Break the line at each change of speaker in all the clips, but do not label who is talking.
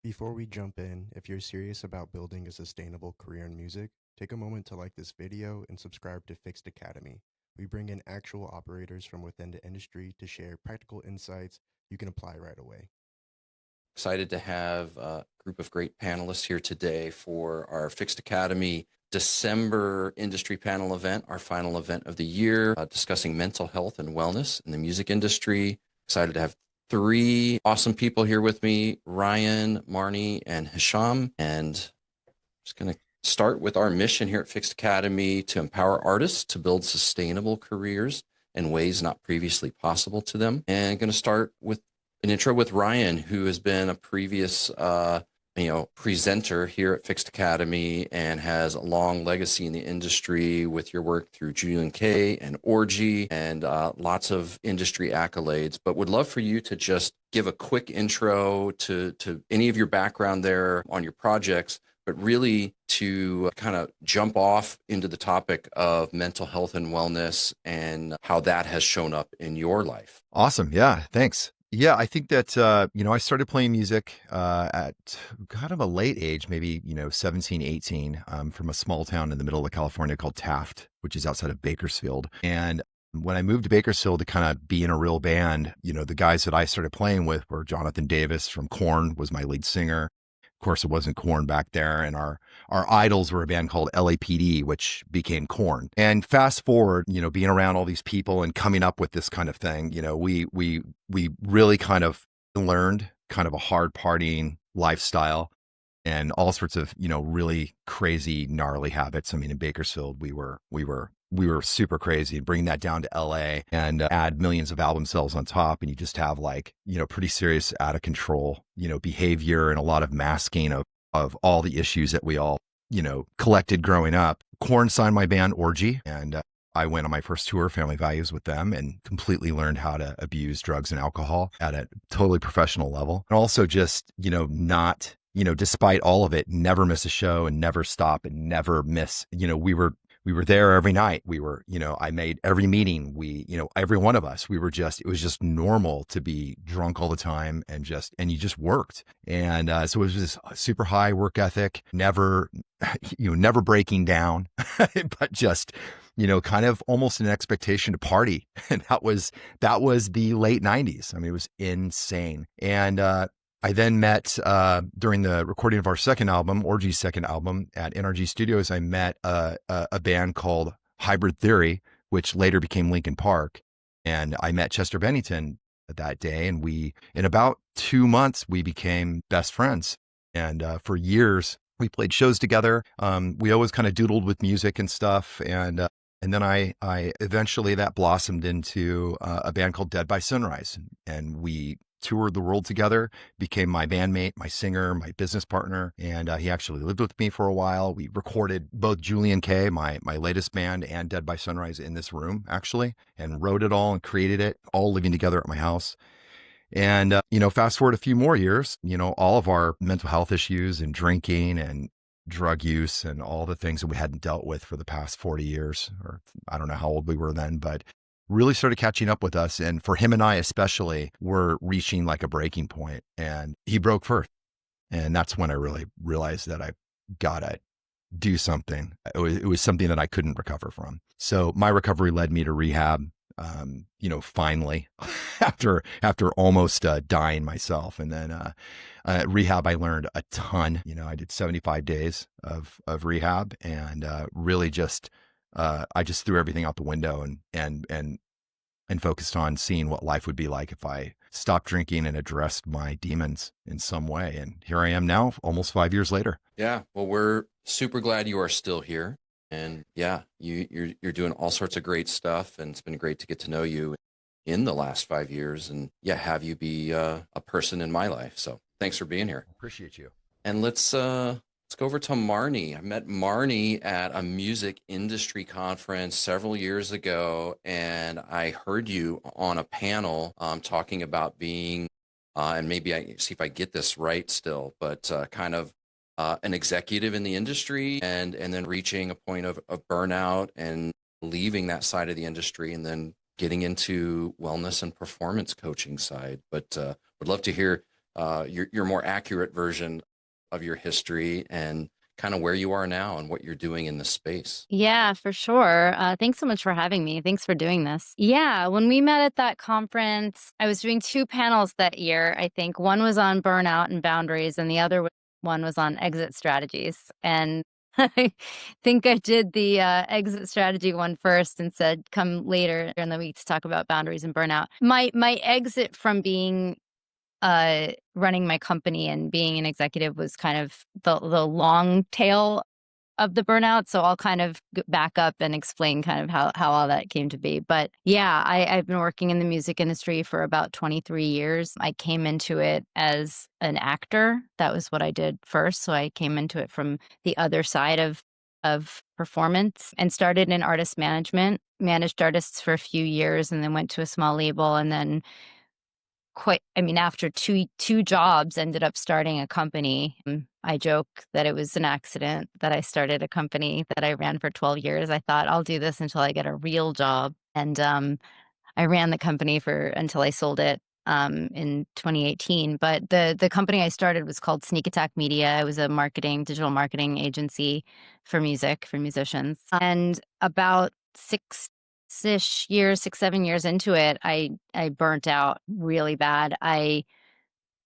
Before we jump in, if you're serious about building a sustainable career in music, take a moment to like this video and subscribe to FiXT Academy. We bring in actual operators from within the industry to share practical insights you can apply right away.
Excited to have a group of great panelists here today for our FiXT Academy December industry panel event, our final event of the year, discussing mental health and wellness in the music industry. Excited to have three awesome people here with me, Ryan, Marni, and Hisham. And just going to start with our mission here at FiXT Academy to empower artists to build sustainable careers in ways not previously possible to them. And going to start with an intro with Ryan, who has been a previous presenter here at FiXT Academy and has a long legacy in the industry with your work through Julien-K and Orgy and lots of industry accolades. But would love for you to just give a quick intro to any of your background there on your projects, but really to kind of jump off into the topic of mental health and wellness and how that has shown up in your life.
Awesome. Yeah, thanks. Yeah, I think that, I started playing music at kind of a late age, maybe, 17, 18, from a small town in the middle of California called Taft, which is outside of Bakersfield. And when I moved to Bakersfield to kind of be in a real band, the guys that I started playing with were Jonathan Davis from Korn was my lead singer. Of course, it wasn't Korn back there. And our idols were a band called LAPD, which became Korn. And fast forward, being around all these people and coming up with this kind of thing, we really kind of learned kind of a hard partying lifestyle and all sorts of, really crazy, gnarly habits. I mean, in Bakersfield, we were super crazy, and bring that down to LA and add millions of album sales on top. And you just have pretty serious out of control, behavior and a lot of masking of all the issues that we all, collected growing up. Korn signed my band Orgy, and I went on my first tour, Family Values, with them and completely learned how to abuse drugs and alcohol at a totally professional level. And also just, not, despite all of it, never miss a show and never stop and never miss, we were there every night. We were, I made every meeting. Every one of us, it was just normal to be drunk all the time and you just worked. And so it was this super high work ethic, never breaking down, but just, kind of almost an expectation to party. And that was the late 90s. I mean, it was insane. And, I then met, during the recording of our second album, Orgy's second album at NRG Studios, I met a band called Hybrid Theory, which later became Linkin Park. And I met Chester Bennington that day. And in about 2 months, we became best friends. And for years, we played shows together. We always kind of doodled with music and stuff. And then I eventually that blossomed into a band called Dead by Sunrise. And we toured the world together, became my bandmate, my singer, my business partner. And he actually lived with me for a while. We recorded both Julien-K, my latest band, and Dead by Sunrise in this room, actually, and wrote it all and created it, all living together at my house. And, fast forward a few more years, all of our mental health issues and drinking and drug use and all the things that we hadn't dealt with for the past 40 years, or I don't know how old we were then, but really started catching up with us. And for him and I especially, we're reaching like a breaking point, and he broke first. And that's when I really realized that I gotta do something. It was something that I couldn't recover from. So my recovery led me to rehab, finally, after almost dying myself. And then rehab, I learned a ton. I did 75 days of rehab, and really just I just threw everything out the window and focused on seeing what life would be like if I stopped drinking and addressed my demons in some way. And here I am now, almost 5 years later.
Yeah, well, we're super glad you are still here. And yeah, you're doing all sorts of great stuff, and it's been great to get to know you in the last 5 years, and yeah, have you be a person in my life. So thanks for being here.
Appreciate you.
And let's go over to Marni. I met Marni at a music industry conference several years ago, and I heard you on a panel talking about being, and maybe I see if I get this right still, but kind of an executive in the industry, and then reaching a point of burnout and leaving that side of the industry, and then getting into wellness and performance coaching side. But would love to hear your more accurate version of your history and kind of where you are now and what you're doing in this space.
Yeah, for sure. Thanks so much for having me. Thanks for doing this. Yeah, when we met at that conference, I was doing 2 panels that year, I think. One was on burnout and boundaries, and the other one was on exit strategies. And I think I did the exit strategy one first and said, come later in the week to talk about boundaries and burnout. My exit from being running my company and being an executive was kind of the long tail of the burnout. So I'll kind of back up and explain kind of how all that came to be. But yeah, I've been working in the music industry for about 23 years. I came into it as an actor. That was what I did first. So I came into it from the other side of performance and started in artist management, managed artists for a few years, and then went to a small label, and then after two jobs, ended up starting a company. I joke that it was an accident that I started a company that I ran for 12 years. I thought I'll do this until I get a real job. And I ran the company until I sold it in 2018. But the company I started was called Sneak Attack Media. It was a digital marketing agency for music, for musicians. And about 7 years into it, I burnt out really bad. I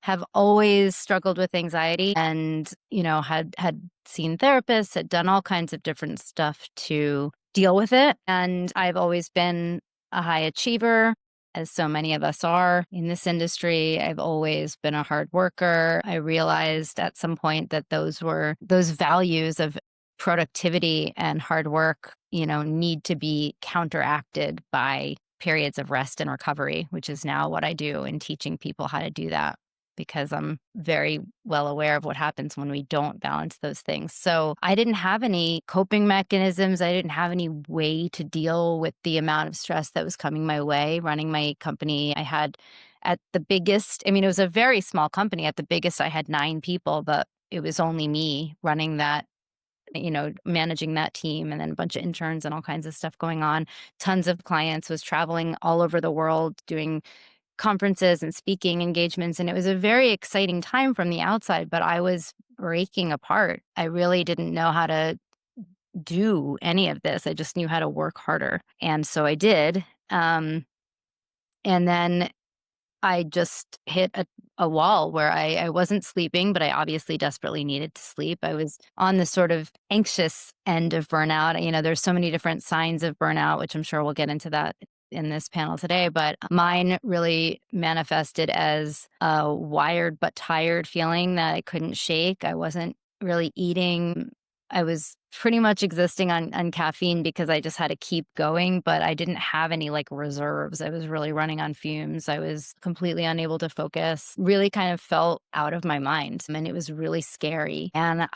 have always struggled with anxiety and, had seen therapists, had done all kinds of different stuff to deal with it. And I've always been a high achiever, as so many of us are in this industry. I've always been a hard worker. I realized at some point that those values of productivity and hard work, need to be counteracted by periods of rest and recovery, which is now what I do in teaching people how to do that, because I'm very well aware of what happens when we don't balance those things. So I didn't have any coping mechanisms. I didn't have any way to deal with the amount of stress that was coming my way running my company. I had at the biggest, it was a very small company. At the biggest, I had 9 people, but it was only me running that, managing that team, and then a bunch of interns and all kinds of stuff going on. Tons of clients, was traveling all over the world doing conferences and speaking engagements. And it was a very exciting time from the outside, but I was breaking apart. I really didn't know how to do any of this. I just knew how to work harder. And so I did. And then I just hit a wall where I wasn't sleeping, but I obviously desperately needed to sleep. I was on the sort of anxious end of burnout. There's so many different signs of burnout, which I'm sure we'll get into that in this panel today, but mine really manifested as a wired but tired feeling that I couldn't shake. I wasn't really eating. I was pretty much existing on caffeine because I just had to keep going, but I didn't have any reserves. I was really running on fumes. I was completely unable to focus, really kind of felt out of my mind, and it was really scary. And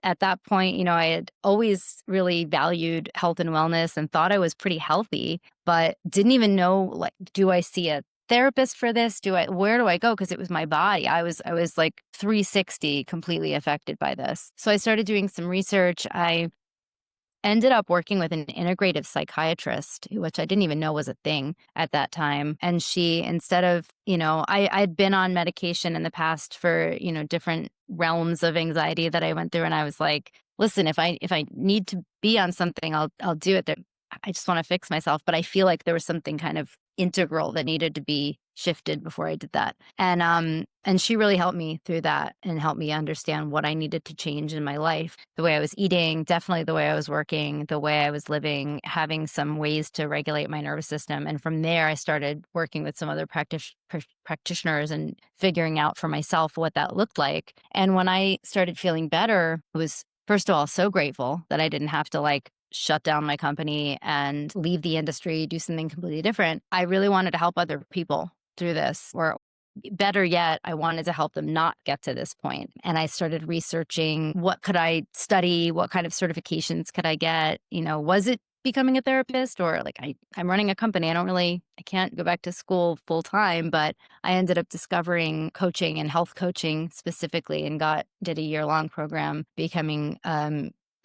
at that point, I had always really valued health and wellness and thought I was pretty healthy, but didn't even know, do I see a therapist for this? Where do I go? Because it was my body. I was 360 completely affected by this. So I started doing some research. I ended up working with an integrative psychiatrist, which I didn't even know was a thing at that time. And she, instead of, I'd been on medication in the past for, different realms of anxiety that I went through. And I was like, listen, if I need to be on something, I'll do it. I just want to fix myself. But I feel like there was something kind of integral that needed to be shifted before I did that. And she really helped me through that and helped me understand what I needed to change in my life. The way I was eating, definitely the way I was working, the way I was living, having some ways to regulate my nervous system. And from there, I started working with some other practitioners and figuring out for myself what that looked like. And when I started feeling better, I was, first of all, so grateful that I didn't have to shut down my company and leave the industry, do something completely different. I really wanted to help other people through this, or better yet, I wanted to help them not get to this point. And I started researching, what could I study? What kind of certifications could I get? Was it becoming a therapist, or I'm running a company. I can't go back to school full time, but I ended up discovering coaching and health coaching specifically, and did a year-long program becoming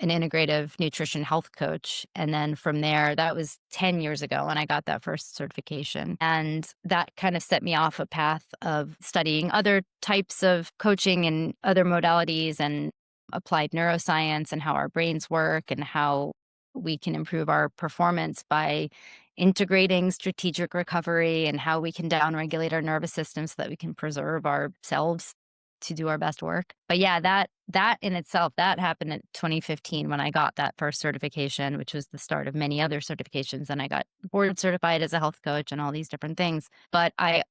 an integrative nutrition health coach. And then from there, that was 10 years ago when I got that first certification. And that kind of set me off a path of studying other types of coaching and other modalities and applied neuroscience and how our brains work and how we can improve our performance by integrating strategic recovery and how we can downregulate our nervous system so that we can preserve ourselves to do our best work. But yeah, that in itself, that happened in 2015 when I got that first certification, which was the start of many other certifications. And I got board certified as a health coach and all these different things. But I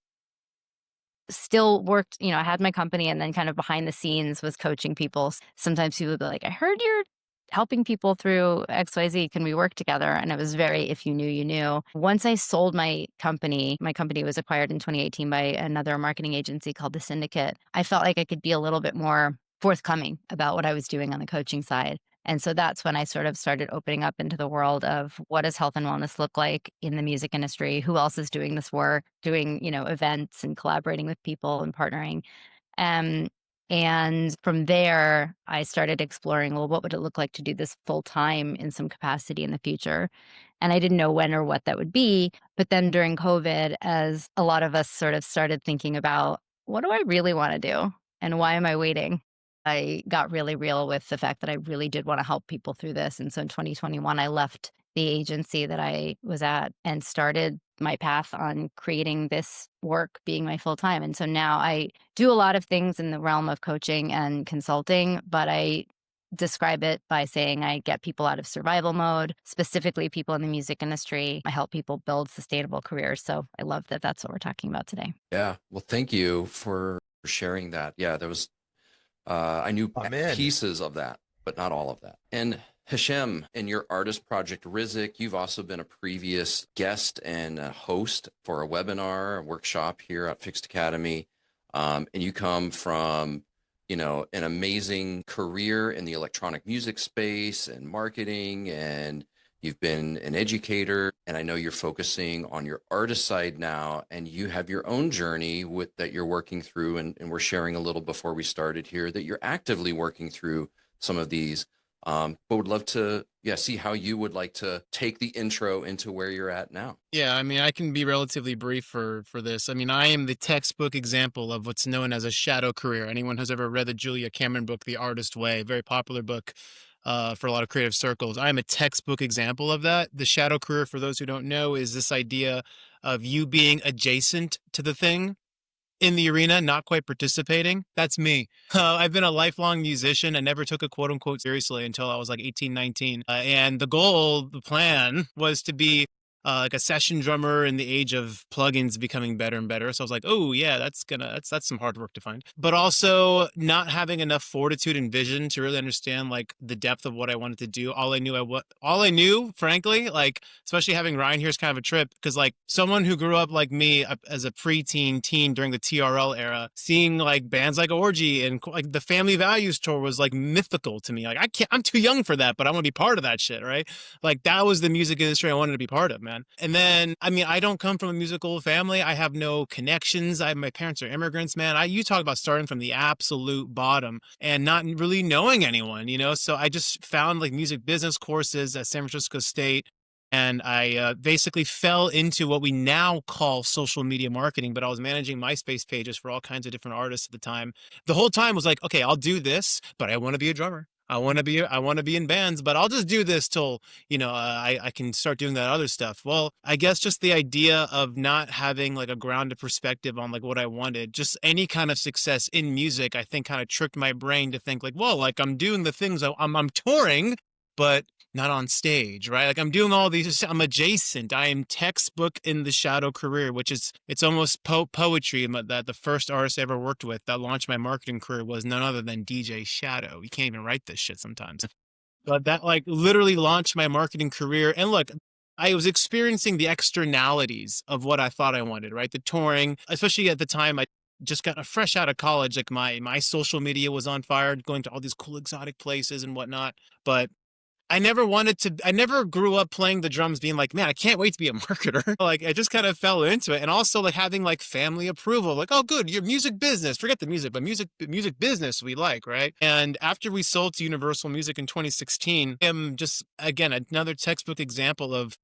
still worked, I had my company and then kind of behind the scenes was coaching people. Sometimes people would be like, I heard you're helping people through XYZ. Can we work together? And it was very, if you knew, you knew. Once I sold my company was acquired in 2018 by another marketing agency called The Syndicate. I felt like I could be a little bit more forthcoming about what I was doing on the coaching side. And so that's when I sort of started opening up into the world of what does health and wellness look like in the music industry? Who else is doing this work, doing, events and collaborating with people and partnering. And from there, I started exploring, well, what would it look like to do this full time in some capacity in the future? And I didn't know when or what that would be. But then during COVID, as a lot of us sort of started thinking about, what do I really want to do? And why am I waiting? I got really real with the fact that I really did want to help people through this. And so in 2021, I left the agency that I was at and started my path on creating this work being my full time. And so now I do a lot of things in the realm of coaching and consulting, but I describe it by saying I get people out of survival mode, specifically people in the music industry. I help people build sustainable careers. So I love that that's what we're talking about today.
Yeah. Well, thank you for sharing that. Yeah, there was, I knew pieces of that, but not all of that. And Hisham, in your artist project RIŽIK, you've also been a previous guest and a host for a webinar, a workshop here at FiXT Academy. And you come from, an amazing career in the electronic music space and marketing, and you've been an educator. And I know you're focusing on your artist side now, and you have your own journey that you're working through. And we're sharing a little before we started here that you're actively working through some of these. But would love to, see how you would like to take the intro into where you're at now.
Yeah, I mean, I can be relatively brief for this. I mean, I am the textbook example of what's known as a shadow career. Anyone who's ever read the Julia Cameron book, The Artist Way, very popular book for a lot of creative circles. I'm a textbook example of that. The shadow career, for those who don't know, is this idea of you being adjacent to the thing in the arena, not quite participating. That's me. I've been a lifelong musician. I never took a quote unquote seriously until I was like 18, 19. And the plan was to be like a session drummer in the age of plugins becoming better and better. So I was like, oh yeah, that's some hard work to find. But also not having enough fortitude and vision to really understand like the depth of what I wanted to do. All I knew, frankly, like especially having Ryan here is kind of a trip because like someone who grew up like me as a preteen teen during the TRL era, seeing like bands like Orgy and like the Family Values tour was like mythical to me. Like I'm too young for that, but I want to be part of that shit, right? Like that was the music industry I wanted to be part of, man. And then, I mean, I don't come from a musical family. I have no connections. My parents are immigrants, man. You talk about starting from the absolute bottom and not really knowing anyone, So I just found like music business courses at San Francisco State. And I basically fell into what we now call social media marketing, but I was managing MySpace pages for all kinds of different artists at the time. The whole time was like, okay, I'll do this, but I want to be a drummer. I want to be in bands, but I'll just do this till, I can start doing that other stuff. Well, I guess just the idea of not having like a grounded perspective on like what I wanted, just any kind of success in music, I think kind of tricked my brain to think like, well, like I'm doing the things I'm touring, but not on stage, right? Like I'm doing all these, I'm adjacent. I am textbook in the shadow career, which is, it's almost poetry that the first artist I ever worked with that launched my marketing career was none other than DJ Shadow. You can't even write this shit sometimes. But that like literally launched my marketing career. And look, I was experiencing the externalities of what I thought I wanted, right? The touring, especially at the time, I just got fresh out of college. Like my social media was on fire, going to all these cool exotic places and whatnot. But I never grew up playing the drums being like, man, I can't wait to be a marketer. Like, I just kind of fell into it. And also like having like family approval, like, oh, good, your music business, forget the music, but music business we like, right? And after we sold to Universal Music in 2016, I'm just, again, another textbook example of,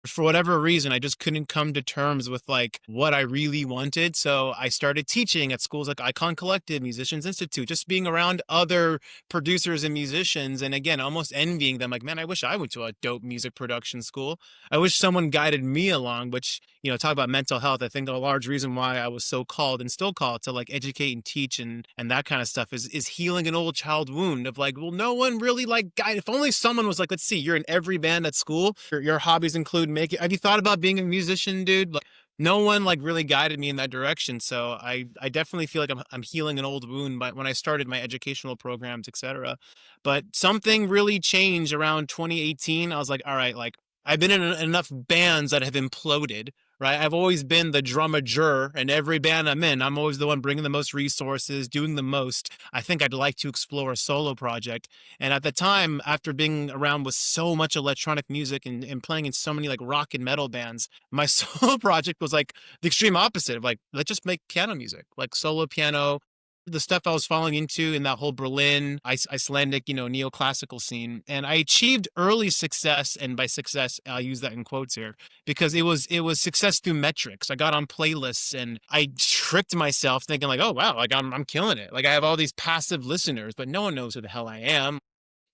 for whatever reason, I just couldn't come to terms with like what I really wanted. So I started teaching at schools like Icon Collective, Musicians Institute, just being around other producers and musicians. And again, almost envying them. Like, man, I wish I went to a dope music production school. I wish someone guided me along, which, you know, talk about mental health. I think a large reason why I was so called and still called to like educate and teach and that kind of stuff is healing an old child wound of like, well, no one really like guide. If only someone was like, let's see, you're in every band at school. Your hobbies include have you thought about being a musician, dude? Like, no one like really guided me in that direction. So I definitely feel like I'm healing an old wound, but when I started my educational programs, etc. But something really changed around 2018. I was like, all right, like I've been in enough bands that have imploded, right? I've always been the drumager in every band I'm in. I'm always the one bringing the most resources, doing the most. I think I'd like to explore a solo project. And at the time, after being around with so much electronic music and playing in so many like rock and metal bands, my solo project was like the extreme opposite of like, let's just make piano music, like solo piano. The stuff I was falling into in that whole Berlin, Icelandic, you know, neoclassical scene. And I achieved early success. And by success, I'll use that in quotes here, because it was success through metrics. I got on playlists and I tricked myself thinking like, oh, wow, like I'm killing it. Like I have all these passive listeners, but no one knows who the hell I am.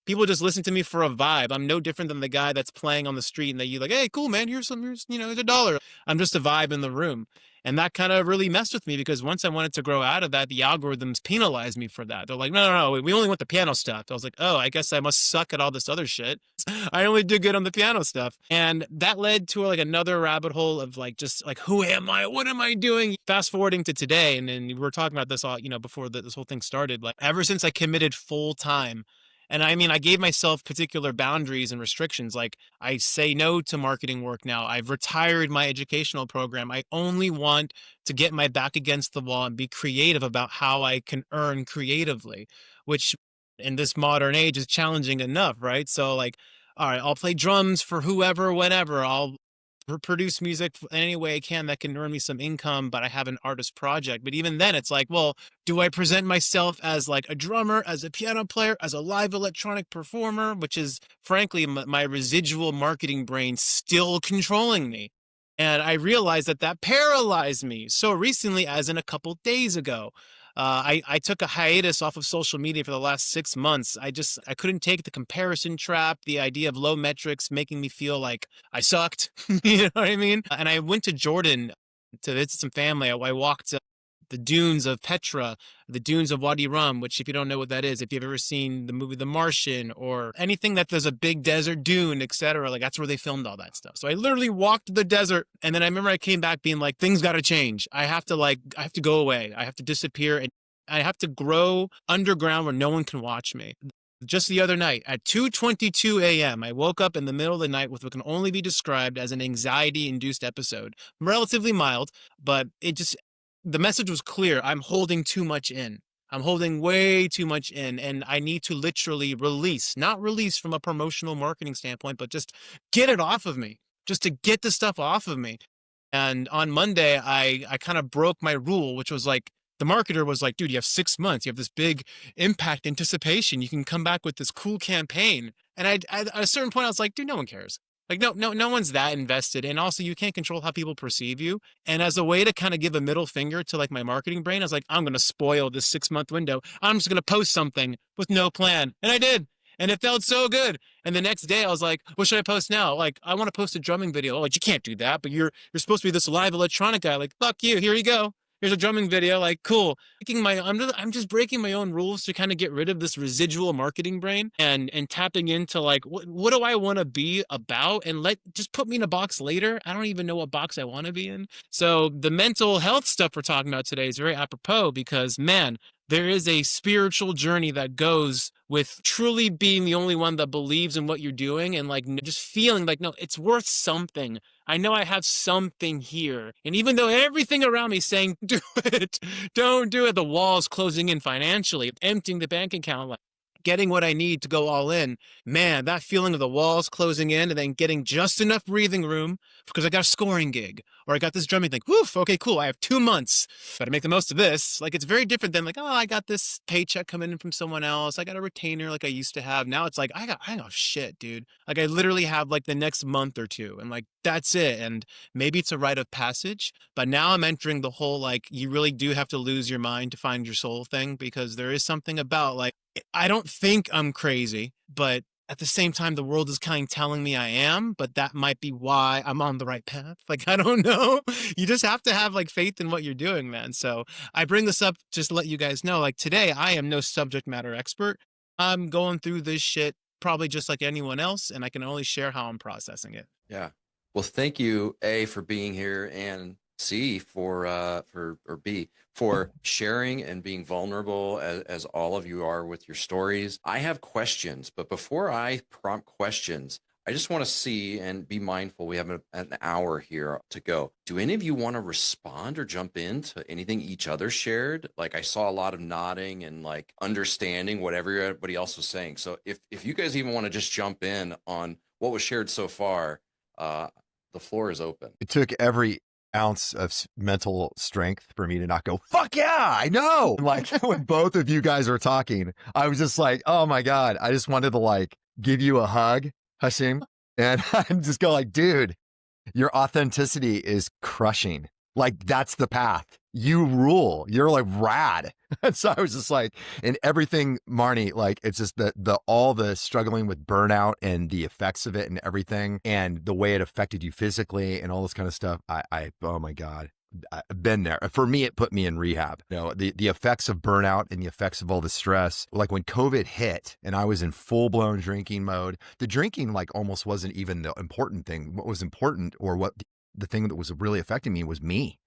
People just listen to me for a vibe. I'm no different than the guy that's playing on the street and that you like, hey, cool, man, here's you know, here's $1. I'm just a vibe in the room. And that kind of really messed with me because once I wanted to grow out of that, the algorithms penalized me for that. They're like, no, we only want the piano stuff. I was like, oh, I guess I must suck at all this other shit. I only do good on the piano stuff. And that led to like another rabbit hole of like, just like, who am I? What am I doing? Fast forwarding to today. And then we were talking about this all, you know, before this whole thing started, like ever since I committed full time. And I mean, I gave myself particular boundaries and restrictions. Like I say no to marketing work now. I've retired my educational program. I only want to get my back against the wall and be creative about how I can earn creatively, which in this modern age is challenging enough, right? So like, all right, I'll play drums for whoever, whenever. I'll produce music any way I can that can earn me some income, but I have an artist project. But even then it's like, well, do I present myself as like a drummer, as a piano player, as a live electronic performer, which is frankly my residual marketing brain still controlling me. And I realized that paralyzed me so recently, as in a couple days ago. I took a hiatus off of social media for the last 6 months. I couldn't take the comparison trap, the idea of low metrics making me feel like I sucked. You know what I mean? And I went to Jordan to visit some family. I walked the dunes of Petra, the dunes of Wadi Rum, which if you don't know what that is, if you've ever seen the movie The Martian or anything that there's a big desert dune, etc., like that's where they filmed all that stuff. So I literally walked the desert, and then I remember I came back being like, things got to change. I have to go away. I have to disappear, and I have to grow underground where no one can watch me. Just the other night at 2:22 a.m., I woke up in the middle of the night with what can only be described as an anxiety-induced episode. Relatively mild, but the message was clear. I'm holding too much in. I'm holding way too much in, and I need to literally not release from a promotional marketing standpoint, but just get it off of me, just to get the stuff off of me. And on Monday, I kind of broke my rule, which was like, the marketer was like, dude, you have 6 months. You have this big impact anticipation. You can come back with this cool campaign. And at a certain point, I was like, dude, no one cares. Like, no one's that invested. And also you can't control how people perceive you. And as a way to kind of give a middle finger to like my marketing brain, I was like, I'm going to spoil this 6-month window. I'm just going to post something with no plan. And I did. And it felt so good. And the next day I was like, what should I post now? Like, I want to post a drumming video. Like, you can't do that, but you're supposed to be this live electronic guy. Like, fuck you. Here you go. Here's a drumming video. Like, cool. I'm just breaking my own rules to kind of get rid of this residual marketing brain and tapping into like, what do I want to be about? And just put me in a box later. I don't even know what box I want to be in. So the mental health stuff we're talking about today is very apropos because, man, there is a spiritual journey that goes with truly being the only one that believes in what you're doing and like just feeling like, no, it's worth something. I know I have something here. And even though everything around me is saying, do it, don't do it, the walls closing in financially, emptying the bank account, like, getting what I need to go all in, man, that feeling of the walls closing in and then getting just enough breathing room because I got a scoring gig or I got this drumming thing. Woof, okay, cool. I have 2 months. Got to make the most of this. Like, it's very different than like, oh, I got this paycheck coming in from someone else. I got a retainer like I used to have. Now it's like, I got shit, dude. Like, I literally have like the next month or two and like, that's it. And maybe it's a rite of passage, but now I'm entering the whole, like, you really do have to lose your mind to find your soul thing, because there is something about, like, I don't think I'm crazy, but at the same time, the world is kind of telling me I am, but that might be why I'm on the right path. Like, I don't know. You just have to have like faith in what you're doing, man. So I bring this up just to let you guys know, like, today I am no subject matter expert. I'm going through this shit probably just like anyone else, and I can only share how I'm processing it.
Yeah. Well, thank you, A, for being here, and C, or B, for sharing and being vulnerable as all of you are with your stories. I have questions, but before I prompt questions, I just want to see and be mindful. We have an hour here to go. Do any of you want to respond or jump into anything each other shared? Like, I saw a lot of nodding and like understanding whatever everybody else was saying. So if you guys even want to just jump in on what was shared so far, the floor is open.
It took every ounce of mental strength for me to not go, fuck yeah, I know. Like, when both of you guys were talking, I was just like, oh my God, I just wanted to like give you a hug, Hisham, and I'm just go like, dude, your authenticity is crushing. Like, that's the path. You rule. You're like rad. And so I was just like, and everything, Marni, like, it's just all the struggling with burnout and the effects of it and everything, and the way it affected you physically and all this kind of stuff. Oh my God, I've been there. For me, it put me in rehab. You know, the effects of burnout and the effects of all the stress, like when COVID hit and I was in full blown drinking mode, the drinking like almost wasn't even the important thing. What was important, or what the thing that was really affecting me, was me,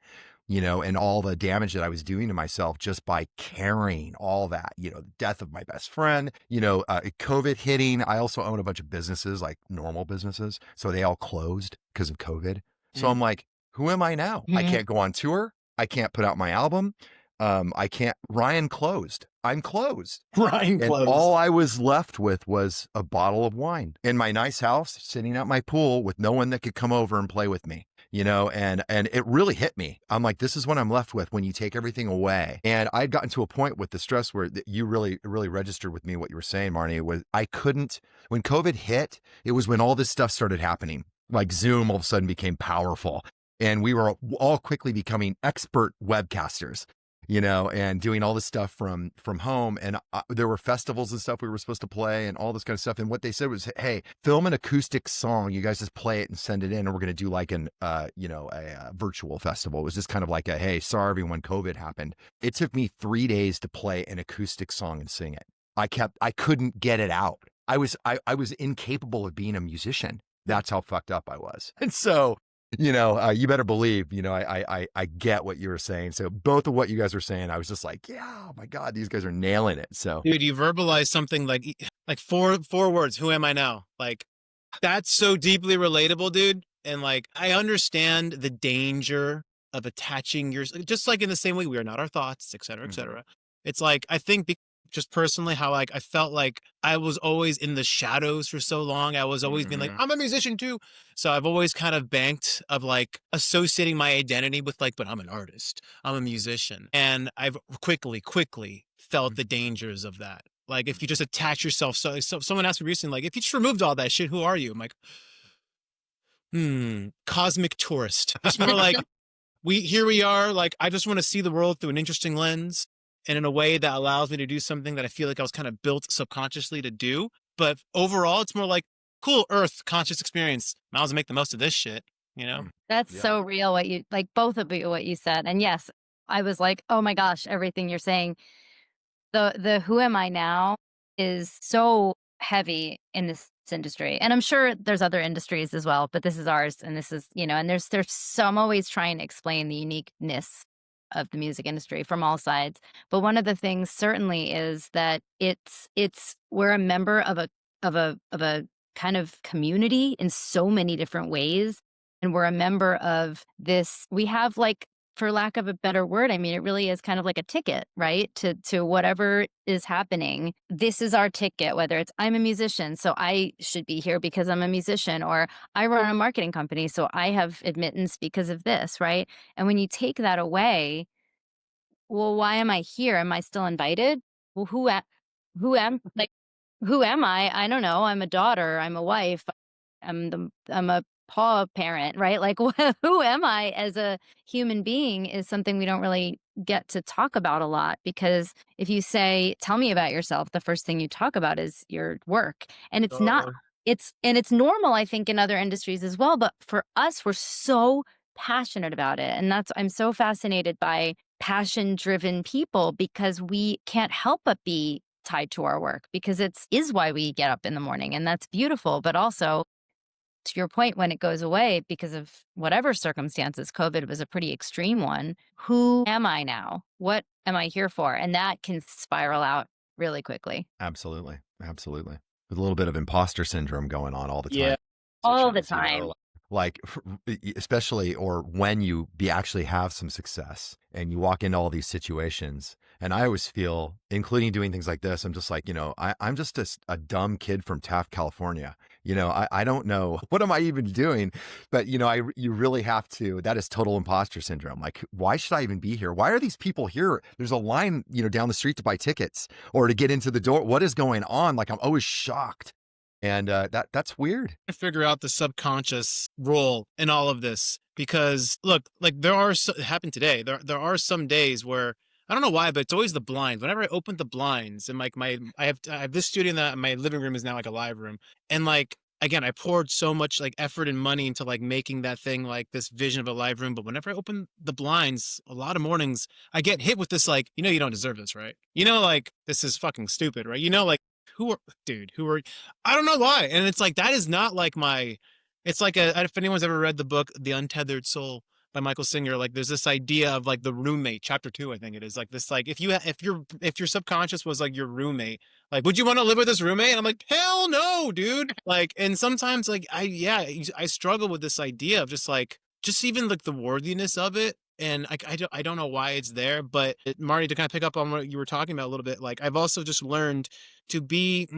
you know, and all the damage that I was doing to myself just by carrying all that, you know, the death of my best friend, you know, COVID hitting. I also own a bunch of businesses, like normal businesses. So they all closed because of COVID. So I'm like, who am I now? I can't go on tour. I can't put out my album. Ryan closed. I'm closed.
Ryan closed.
And all I was left with was a bottle of wine in my nice house, sitting at my pool with no one that could come over and play with me, you know, and it really hit me. I'm like, this is what I'm left with when you take everything away. And I'd gotten to a point with the stress where you really registered with me what you were saying, Marni, was I couldn't, when COVID hit, it was when all this stuff started happening. Like Zoom all of a sudden became powerful, and we were all quickly becoming expert webcasters, you know, and doing all this stuff from home. And there were festivals and stuff we were supposed to play and all this kind of stuff. And what they said was, hey, film an acoustic song. You guys just play it and send it in. And we're going to do like a virtual festival. It was just kind of like hey, sorry, everyone, COVID happened. It took me 3 days to play an acoustic song and sing it. I couldn't get it out. I was incapable of being a musician. That's how fucked up I was. And so, you know, you better believe, you know, I get what you were saying. So both of what you guys were saying, I was just like, yeah, oh my God, these guys are nailing it. So,
dude, you verbalized something like four words. Who am I now? Like, that's so deeply relatable, dude. And like, I understand the danger of attaching just like in the same way we are not our thoughts, et cetera, et cetera. It's like, I think just personally how like I felt like I was always in the shadows for so long. I was always being like, I'm a musician too. So I've always kind of banked of like associating my identity with like, but I'm an artist, I'm a musician. And I've quickly felt the dangers of that. Like, if you just attach yourself. So someone asked me recently, like, if you just removed all that shit, who are you? I'm like, cosmic tourist. It's more like here we are. Like, I just want to see the world through an interesting lens, and in a way that allows me to do something that I feel like I was kind of built subconsciously to do. But overall, it's more like, cool, Earth, conscious experience. Might as well make the most of this shit, you know?
That's so real what you, like, both of you, what you said. And yes, I was like, oh my gosh, everything you're saying. The who am I now is so heavy in this industry. And I'm sure there's other industries as well, but this is ours. And this is, you know, and there's I'm always trying to explain the uniqueness of the music industry from all sides. But one of the things certainly is that we're a member of a kind of community in so many different ways. And we're a member of this, we have like for lack of a better word, I mean, it really is kind of like a ticket, right? To whatever is happening. This is our ticket, whether it's I'm a musician, so I should be here because I'm a musician, or I run a marketing company, so I have admittance because of this, right? And when you take that away, well, why am I here? Am I still invited? Well, who am I? I don't know. I'm a daughter. I'm a wife. I'm a paw parent, right? Like, who am I as a human being is something we don't really get to talk about a lot, because if you say, tell me about yourself, the first thing you talk about is your work. And it's not, it's normal, I think, in other industries as well. But for us, we're so passionate about it. And I'm so fascinated by passion driven people, because we can't help but be tied to our work, because is why we get up in the morning, and that's beautiful. But also, to your point, when it goes away because of whatever circumstances, COVID was a pretty extreme one, who am I now? What am I here for? And that can spiral out really quickly.
Absolutely. Absolutely. With a little bit of imposter syndrome going on all the time.
Yeah.
All the
You know,
time.
like especially, or when you actually have some success and you walk into all these situations. And I always feel, including doing things like this, I'm just like, I'm just a dumb kid from Taft, California. I don't know, what am I even doing? But you really have to, that is total imposter syndrome. Like, why should I even be here? Why are these people here? There's a line, down the street to buy tickets or to get into the door. What is going on? Like, I'm always shocked. And that's weird.
To figure out the subconscious role in all of this, because look, like it happened today. There are some days where I don't know why, but it's always the blinds. Whenever I open the blinds, and like I have this studio that my living room is now like a live room, and like again, I poured so much like effort and money into like making that thing like this vision of a live room. But whenever I open the blinds, a lot of mornings I get hit with this like, you don't deserve this, right? Like this is fucking stupid, right? Like who are I don't know why. And it's like, that is not like it's like if anyone's ever read the book, The Untethered Soul by Michael Singer, like there's this idea of like the roommate, chapter 2, I think it is, like this, like if your subconscious was like your roommate, like, would you want to live with this roommate? And I'm like, hell no, dude. Like, and sometimes like, I struggle with this idea of just even like the worthiness of it. And I don't know why it's there, but Marni, to kind of pick up on what you were talking about a little bit, like I've also just learned to be,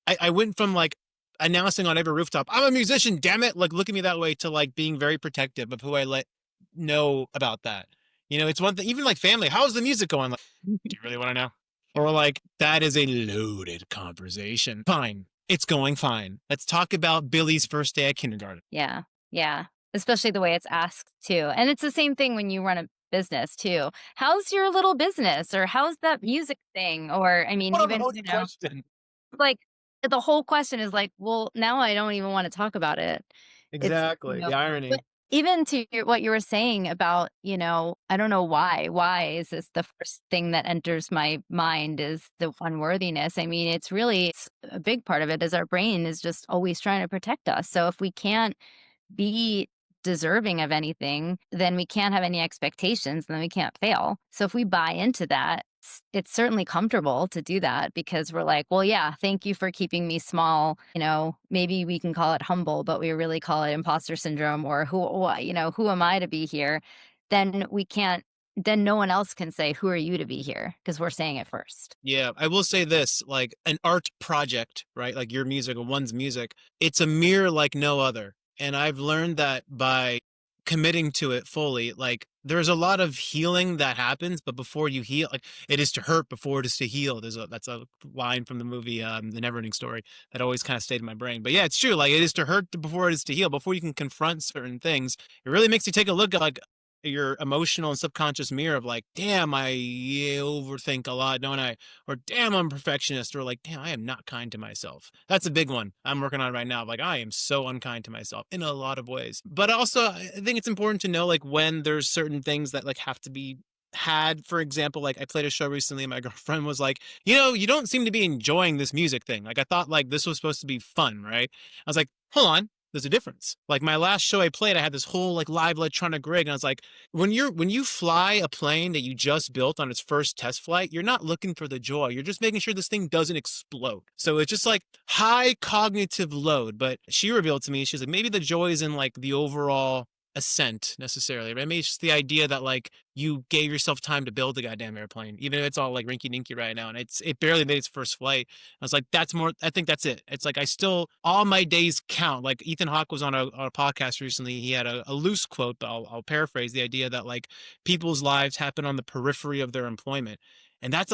I went from like announcing on every rooftop, I'm a musician, damn it, like look at me that way, to like being very protective of who I let know about that. It's one thing, even like family, how's the music going? Like, do you really want to know? Or like, that is a loaded conversation. Fine. It's going fine. Let's talk about Billy's first day at kindergarten.
Yeah. Yeah. Especially the way it's asked too. And it's the same thing when you run a business too. How's your little business? Or how's that music thing? Or, I mean, even,
question.
like the whole question is like, well, now I don't even want to talk about it.
Exactly. The irony.
But even to what you were saying about, I don't know why is this the first thing that enters my mind is the unworthiness. I mean, it's a big part of it is our brain is just always trying to protect us. So if we can't be deserving of anything, then we can't have any expectations, and then we can't fail. So if we buy into that, it's certainly comfortable to do that, because we're like, well, yeah, thank you for keeping me small. Maybe we can call it humble, but we really call it imposter syndrome, or who am I to be here? Then no one else can say, who are you to be here? Because we're saying it first.
Yeah, I will say this, like an art project, right? Like your music or one's music, it's a mirror like no other. And I've learned that by committing to it fully, like there's a lot of healing that happens, but before you heal, like it is to hurt before it is to heal. That's a line from the movie, The Neverending Story, that always kind of stayed in my brain. But yeah, it's true. Like it is to hurt before it is to heal. Before you can confront certain things, it really makes you take a look at like your emotional and subconscious mirror of like, damn, I overthink a lot, don't I? Or damn, I'm a perfectionist. Or like, damn, I am not kind to myself. That's a big one I'm working on right now. Like, I am so unkind to myself in a lot of ways. But also, I think it's important to know like when there's certain things that like have to be had. For example, like I played a show recently and my girlfriend was like, you don't seem to be enjoying this music thing. Like I thought like this was supposed to be fun, right? I was like, hold on. There's a difference. Like my last show I played, I had this whole like live electronic rig, and I was like, when you fly a plane that you just built on its first test flight, you're not looking for the joy. You're just making sure this thing doesn't explode. So it's just like high cognitive load. But she revealed to me, she's like, maybe the joy is in like the overall a cent necessarily, right? Maybe it's just the idea that like you gave yourself time to build the goddamn airplane, even if it's all like rinky dinky right now. And it barely made its first flight. I was like, I think that's it. It's like, all my days count. Like Ethan Hawke was on a podcast recently. He had a loose quote, but I'll paraphrase the idea that like people's lives happen on the periphery of their employment. And I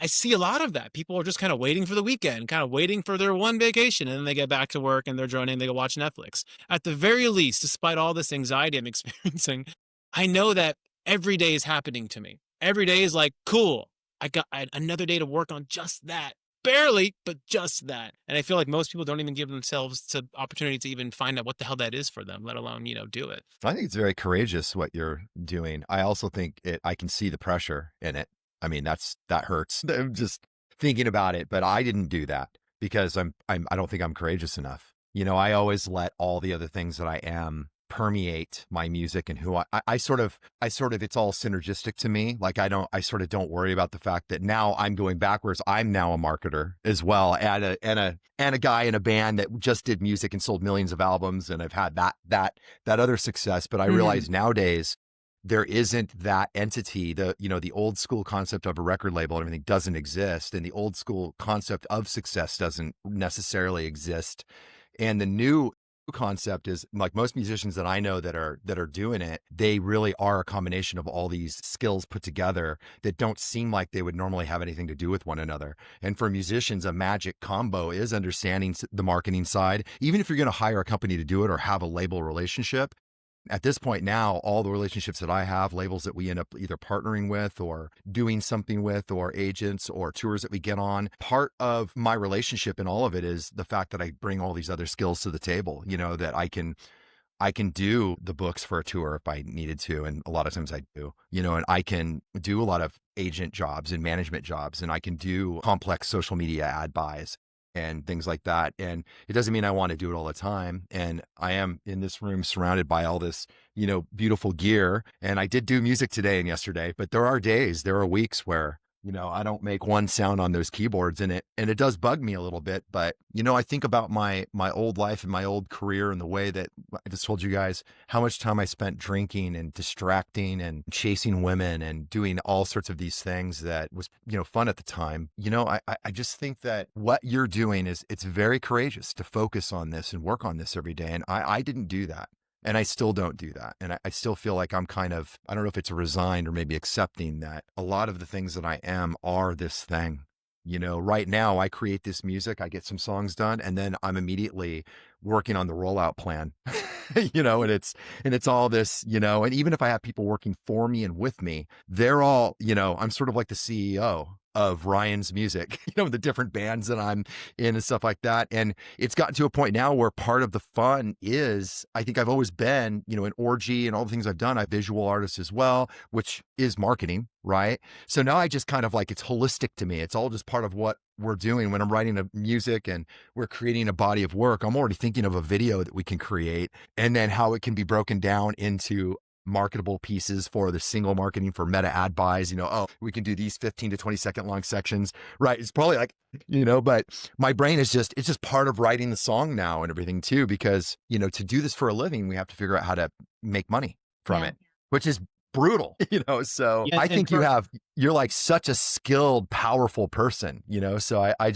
see a lot of that. People are just kind of waiting for the weekend, kind of waiting for their one vacation, and then they get back to work and they're droning, they go watch Netflix. At the very least, despite all this anxiety I'm experiencing, I know that every day is happening to me. Every day is like, cool, I got another day to work on just that. Barely, but just that. And I feel like most people don't even give themselves the opportunity to even find out what the hell that is for them, let alone, do it.
I think it's very courageous what you're doing. I also think I can see the pressure in it. I mean, that hurts. I'm just thinking about it, but I didn't do that because I don't think I'm courageous enough. I always let all the other things that I am permeate my music and who I sort of, it's all synergistic to me. Like I sort of don't worry about the fact that now I'm going backwards. I'm now a marketer as well, and a guy in a band that just did music and sold millions of albums. And I've had that other success, but I realize nowadays, there isn't that entity. The old school concept of a record label and everything doesn't exist. And the old school concept of success doesn't necessarily exist. And the new concept is, like, most musicians that I know that are doing it, they really are a combination of all these skills put together that don't seem like they would normally have anything to do with one another. And for musicians, a magic combo is understanding the marketing side. Even if you're going to hire a company to do it or have a label relationship, at this point now, all the relationships that I have, labels that we end up either partnering with or doing something with, or agents or tours that we get on, part of my relationship in all of it is the fact that I bring all these other skills to the table, that I can do the books for a tour if I needed to. And a lot of times I do, and I can do a lot of agent jobs and management jobs, and I can do complex social media ad buys and things like that. And it doesn't mean I want to do it all the time. And I am in this room surrounded by all this, beautiful gear. And I did do music today and yesterday, but there are weeks where, I don't make one sound on those keyboards, and it does bug me a little bit. But, I think about my old life and my old career and the way that I just told you guys how much time I spent drinking and distracting and chasing women and doing all sorts of these things that was, fun at the time. I just think that what you're doing it's very courageous to focus on this and work on this every day. And I didn't do that. And I still don't do that. And I still feel like I'm kind of, I don't know if it's resigned or maybe accepting that a lot of the things that I am are this thing. Right now I create this music, I get some songs done, and then I'm immediately working on the rollout plan, and it's all this, and even if I have people working for me and with me, they're all, I'm sort of like the CEO of Ryan's music, the different bands that I'm in and stuff like that. And it's gotten to a point now where part of the fun is, I think I've always been, in Orgy and all the things I've done, I'm a visual artist as well, which is marketing, right? So now I just kind of like, it's holistic to me. It's all just part of what we're doing when I'm writing a music and we're creating a body of work. I'm already thinking of a video that we can create, and then how it can be broken down into marketable pieces for the single marketing for meta ad buys, we can do these 15 to 20 second long sections, right? It's probably like, but my brain is it's just part of writing the song now and everything too, because, to do this for a living, we have to figure out how to make money from it, which is brutal, so I think you're like such a skilled, powerful person, so I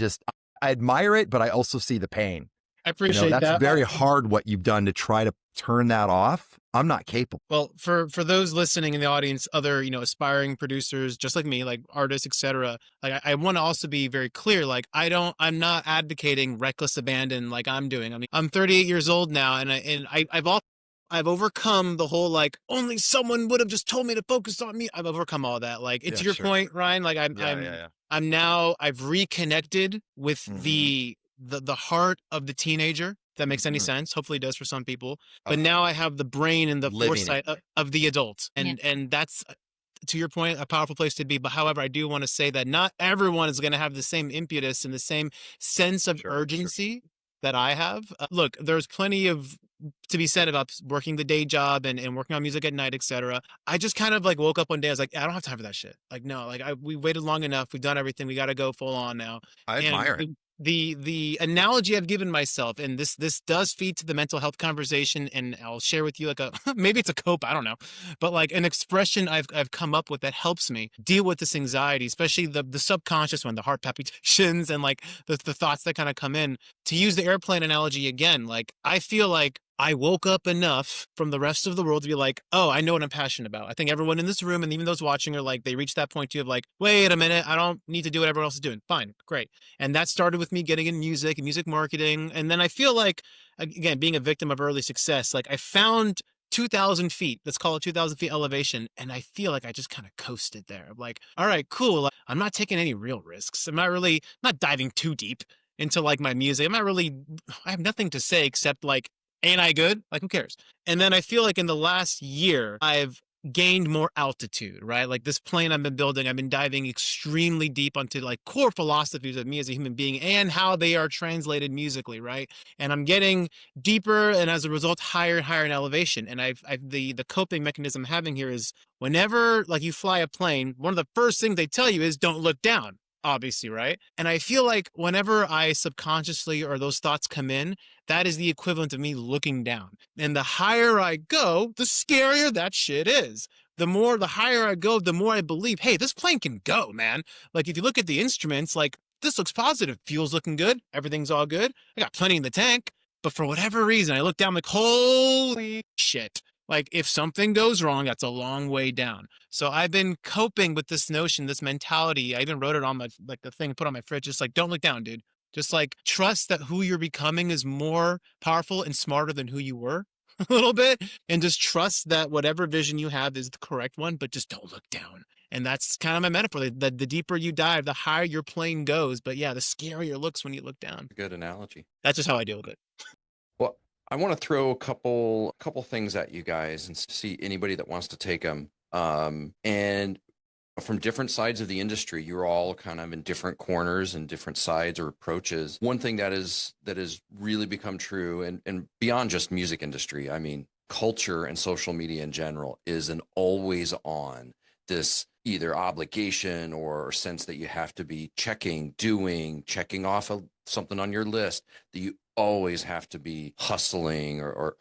admire it, but I also see the pain.
I appreciate
that's
that.
very hard what you've done to try to turn that off. I'm not capable.
Well, for those listening in the audience, other, aspiring producers, just like me, like artists, etc. Like I want to also be very clear. Like I'm not advocating reckless abandon like I'm doing. I mean, I'm 38 years old now, and I've overcome the whole, like, only someone would have just told me to focus on me. I've overcome all that. Like, it's your point, Ryan. Like I've reconnected with the heart of the teenager. If that makes any sense. Hopefully it does for some people. But now I have the brain and the foresight of the adult. And that's, to your point, a powerful place to be. But however, I do want to say that not everyone is going to have the same impetus and the same sense of urgency that I have. Look, there's plenty of to be said about working the day job and working on music at night, etc. I just kind of like woke up one day. I was like, I don't have time for that shit. Like, no, like we waited long enough. We've done everything. We got to go full on now.
I
And
admire it.
the analogy I've given myself, and this does feed to the mental health conversation, and I'll share with you like a maybe it's a cope, I don't know, but like an expression I've come up with that helps me deal with this anxiety, especially the subconscious one, the heart palpitations and like the thoughts that kind of come in. To use the airplane analogy again, like I feel like I woke up enough from the rest of the world to be like, oh, I know what I'm passionate about. I think everyone in this room and even those watching are like, they reach that point too of like, wait a minute, I don't need to do what everyone else is doing. Fine, great. And that started with me getting in music and music marketing. And then I feel like, again, being a victim of early success, like I found 2,000 feet, let's call it 2,000 feet elevation. And I feel like I just kind of coasted there. I'm like, all right, cool. Like, I'm not taking any real risks. I'm not diving too deep into like my music. I have nothing to say except like, ain't I good? Like, who cares? And then I feel like in the last year, I've gained more altitude, right? Like this plane I've been building, I've been diving extremely deep onto like core philosophies of me as a human being and how they are translated musically, right? And I'm getting deeper and as a result, higher and higher in elevation. And the coping mechanism I'm having here is whenever like you fly a plane, one of the first things they tell you is don't look down. Obviously, right? And I feel like whenever I subconsciously or those thoughts come in, that is the equivalent of me looking down. And the higher I go, the scarier that shit is. The higher I go, the more I believe, hey, this plane can go, man. Like if you look at the instruments, like this looks positive. Fuel's looking good. Everything's all good. I got plenty in the tank. But for whatever reason, I look down like, holy shit. Like if something goes wrong, that's a long way down. So I've been coping with this notion, this mentality. I even wrote it on the thing put on my fridge. Just like, don't look down, dude. Just like trust that who you're becoming is more powerful and smarter than who you were a little bit. And just trust that whatever vision you have is the correct one, but just don't look down. And that's kind of my metaphor. The deeper you dive, the higher your plane goes. But yeah, the scarier it looks when you look down.
Good analogy.
That's just how I deal with it.
Well, I want to throw a couple things at you guys and see anybody that wants to take them. And from different sides of the industry, you're all kind of in different corners and different sides or approaches. One thing that has really become true, and beyond just music industry, I mean, culture and social media in general is an always on, this either obligation or sense that you have to be checking off something on your list, that you always have to be hustling or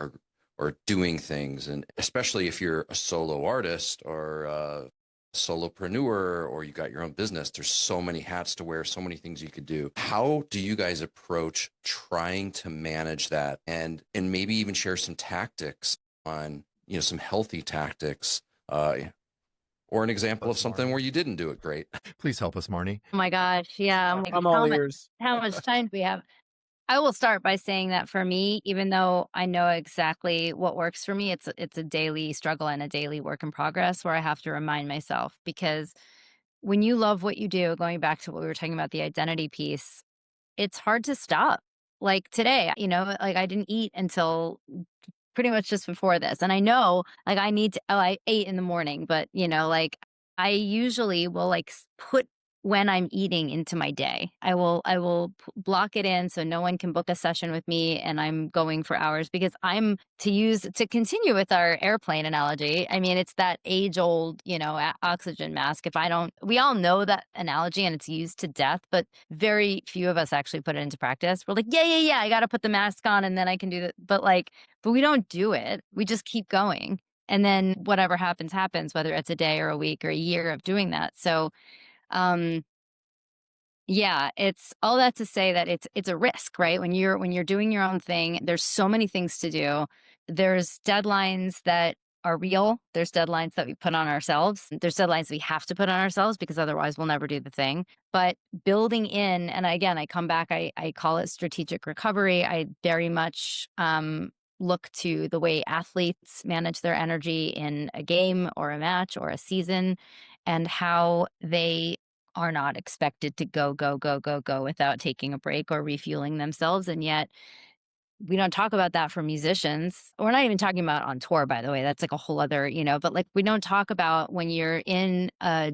doing things. And especially if you're a solo artist or a solopreneur or you got your own business, there's so many hats to wear, so many things you could do. How do you guys approach trying to manage that and maybe even share some tactics on, some healthy tactics, or an example of something where you didn't do it great?
Please help us, Marni.
Oh my gosh. Yeah. I'm like,
I'm all ears.
how much time do we have? I will start by saying that for me, even though I know exactly what works for me, it's a daily struggle and a daily work in progress where I have to remind myself, because when you love what you do, going back to what we were talking about, the identity piece, it's hard to stop. Like today, like I didn't eat until pretty much just before this. And I know like I ate in the morning, but like I usually will like put when I'm eating into my day. I will block it in so no one can book a session with me and I'm going for hours, because to continue with our airplane analogy. I mean, it's that age old, oxygen mask. We all know that analogy and it's used to death, but very few of us actually put it into practice. We're like, yeah, I got to put the mask on and then I can do that. But we don't do it. We just keep going. And then whatever happens, whether it's a day or a week or a year of doing that. So, yeah, it's all that to say that it's a risk, right? When you're doing your own thing, there's so many things to do. There's deadlines that are real. There's deadlines that we put on ourselves. There's deadlines we have to put on ourselves because otherwise we'll never do the thing. But building in, and again, I come back, I call it strategic recovery. I very much look to the way athletes manage their energy in a game or a match or a season, and how they are not expected to go without taking a break or refueling themselves. And yet we don't talk about that for musicians. We're not even talking about on tour, by the way. That's like a whole other, but like we don't talk about when you're in a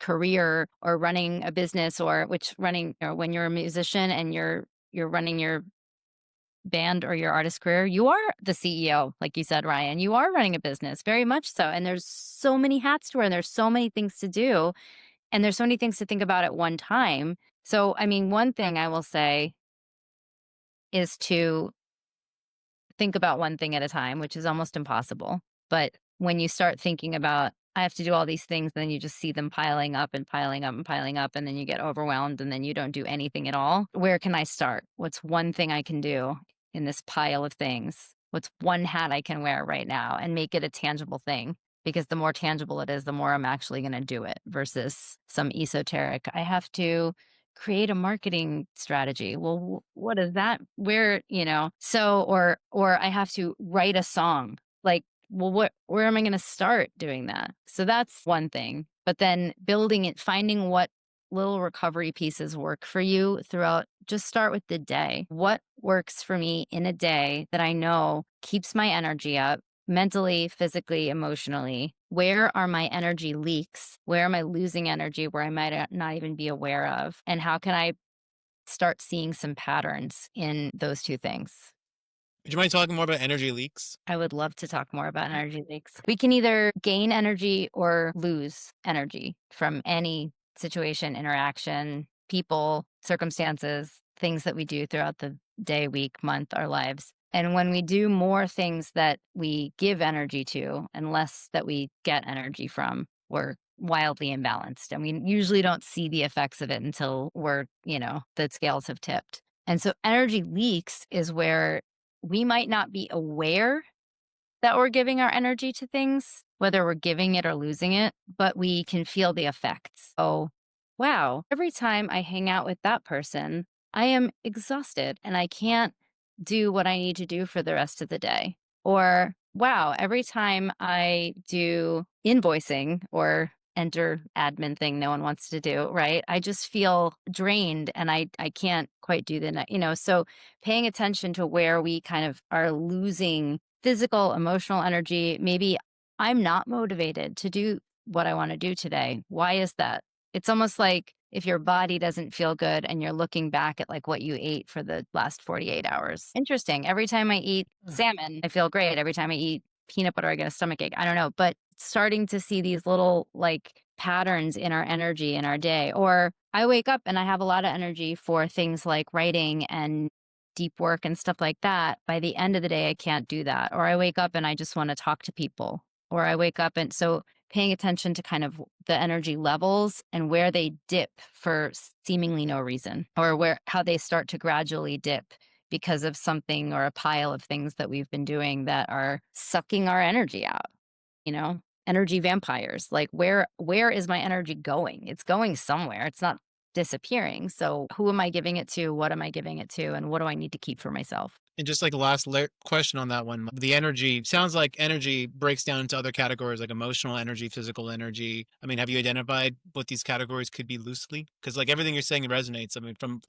career or running a business, or when you're a musician and you're running your band or your artist career, you are the CEO, like you said, Ryan. You are running a business, very much so. And there's so many hats to wear, and there's so many things to do, and there's so many things to think about at one time. So, I mean, one thing I will say is to think about one thing at a time, which is almost impossible. But when you start thinking about, I have to do all these things, then you just see them piling up and piling up and piling up, and then you get overwhelmed, and then you don't do anything at all. Where can I start? What's one thing I can do in this pile of things? What's one hat I can wear right now, and make it a tangible thing? Because the more tangible it is, the more I'm actually going to do it, versus some esoteric, I have to create a marketing strategy. Well, what is that? Where, so, or I have to write a song. Like, well, where am I going to start doing that? So that's one thing. But then building it, finding what little recovery pieces work for you throughout, just start with the day. What works for me in a day that I know keeps my energy up, mentally, physically, emotionally? Where are my energy leaks? Where am I losing energy where I might not even be aware of? And how can I start seeing some patterns in those two things?
Would you mind talking more about energy leaks?
I would love to talk more about energy leaks. We can either gain energy or lose energy from any situation, interaction, people, circumstances, things that we do throughout the day, week, month, our lives. And when we do more things that we give energy to and less that we get energy from, we're wildly imbalanced. And we usually don't see the effects of it until the scales have tipped. And so energy leaks is where we might not be aware that we're giving our energy to things, whether we're giving it or losing it, but we can feel the effects. Oh, wow, every time I hang out with that person, I am exhausted and I can't do what I need to do for the rest of the day. Or, wow, every time I do invoicing or enter admin thing no one wants to do, right? I just feel drained and I can't quite do so paying attention to where we kind of are losing physical, emotional energy. Maybe I'm not motivated to do what I want to do today. Why is that? It's almost like if your body doesn't feel good and you're looking back at like what you ate for the last 48 hours. Interesting. Every time I eat salmon, I feel great. Every time I eat peanut butter, I get a stomach ache. I don't know, but starting to see these little like patterns in our energy in our day. Or I wake up and I have a lot of energy for things like writing and deep work and stuff like that. By the end of the day, I can't do that. Or I wake up and I just want to talk to people. Or I wake up and so paying attention to kind of the energy levels and where they dip for seemingly no reason, or how they start to gradually dip because of something or a pile of things that we've been doing that are sucking our energy out, energy vampires. Like where is my energy going? It's going somewhere. It's not disappearing. So who am I giving it to? What am I giving it to? And what do I need to keep for myself?
And just like the last question on that one, the energy sounds like energy breaks down into other categories like emotional energy, physical energy. I mean, have you identified what these categories could be loosely? Because like everything you're saying resonates. I mean, from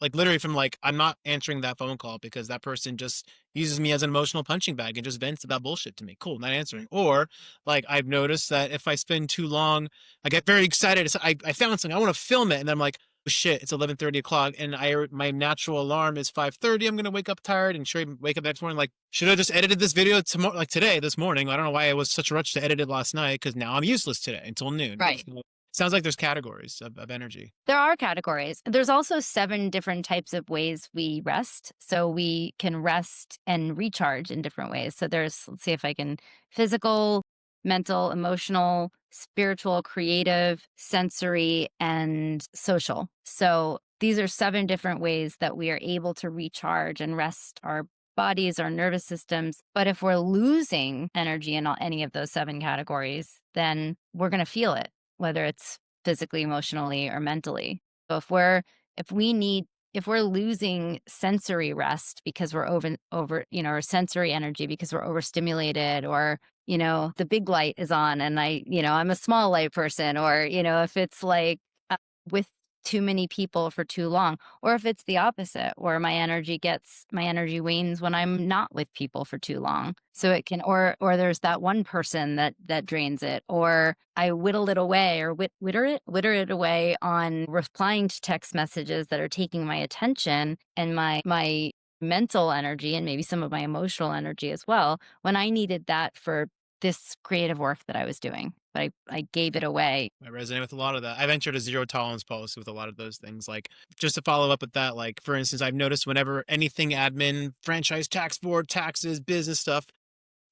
I'm not answering that phone call because that person just uses me as an emotional punching bag and just vents about bullshit to me. Cool, not answering. Or like I've noticed that if I spend too long, I get very excited. I found something, I want to film it, and then I'm like, oh, shit, it's 11:30 o'clock and my natural alarm is 5:30. I'm going to wake up tired and wake up next morning like, should I just edited this video tomorrow, like this morning? I don't know why I was such a rush to edit it last night because now I'm useless today until noon.
Right.
Sounds like there's categories of energy.
There are categories. There's also 7 different types of ways we rest. So we can rest and recharge in different ways. So let's see if I can, physical, mental, emotional, spiritual, creative, sensory, and social. So these are 7 different ways that we are able to recharge and rest our bodies, our nervous systems. But if we're losing energy in any of those 7 categories, then we're going to feel it, whether it's physically, emotionally, or mentally. So if we're losing sensory rest because we're over, or sensory energy because we're overstimulated, or, the big light is on and I'm a small light person, or, if it's like with too many people for too long, or if it's the opposite where my energy wanes when I'm not with people for too long. So it can, or there's that one person that drains it, or I whittle it away or witter it away on replying to text messages that are taking my attention and my mental energy and maybe some of my emotional energy as well when I needed that for this creative work that I was doing. But I gave it away.
I resonate with a lot of that. I've entered a zero tolerance policy with a lot of those things. Like, just to follow up with that, like, for instance, I've noticed whenever anything admin, franchise tax board, taxes, business stuff,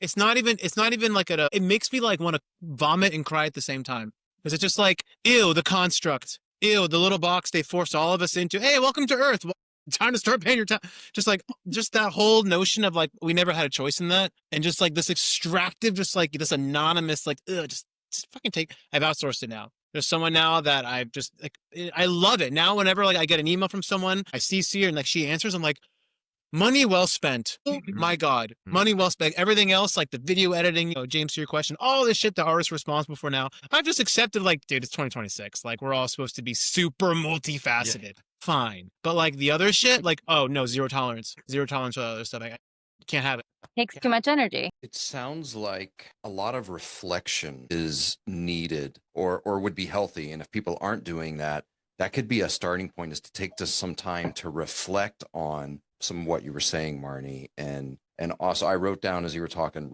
it's not even like it makes me like want to vomit and cry at the same time. Because it's just like, ew, the construct, ew, the little box they forced all of us into. Hey, welcome to Earth. Time to start paying your tax. Just that whole notion of like, we never had a choice in that. And just like this extractive, just like this anonymous, like, just fucking take, I've outsourced it now. There's someone now that I've just like, I love it. Now, whenever like I get an email from someone, I CC her and like she answers, I'm like, money well spent. Oh my God. Money well spent. Everything else, like the video editing, James, to your question, all this shit the artist's responsible for now, I've just accepted like, dude, it's 2026. Like, we're all supposed to be super multifaceted. Yeah. Fine. But like the other shit, like, oh no, zero tolerance for other stuff. I can't have it.
Takes too much energy.
It sounds like a lot of reflection is needed or would be healthy. And if people aren't doing that, that could be a starting point, is to take just some time to reflect on some of what you were saying, Marni. And also I wrote down as you were talking,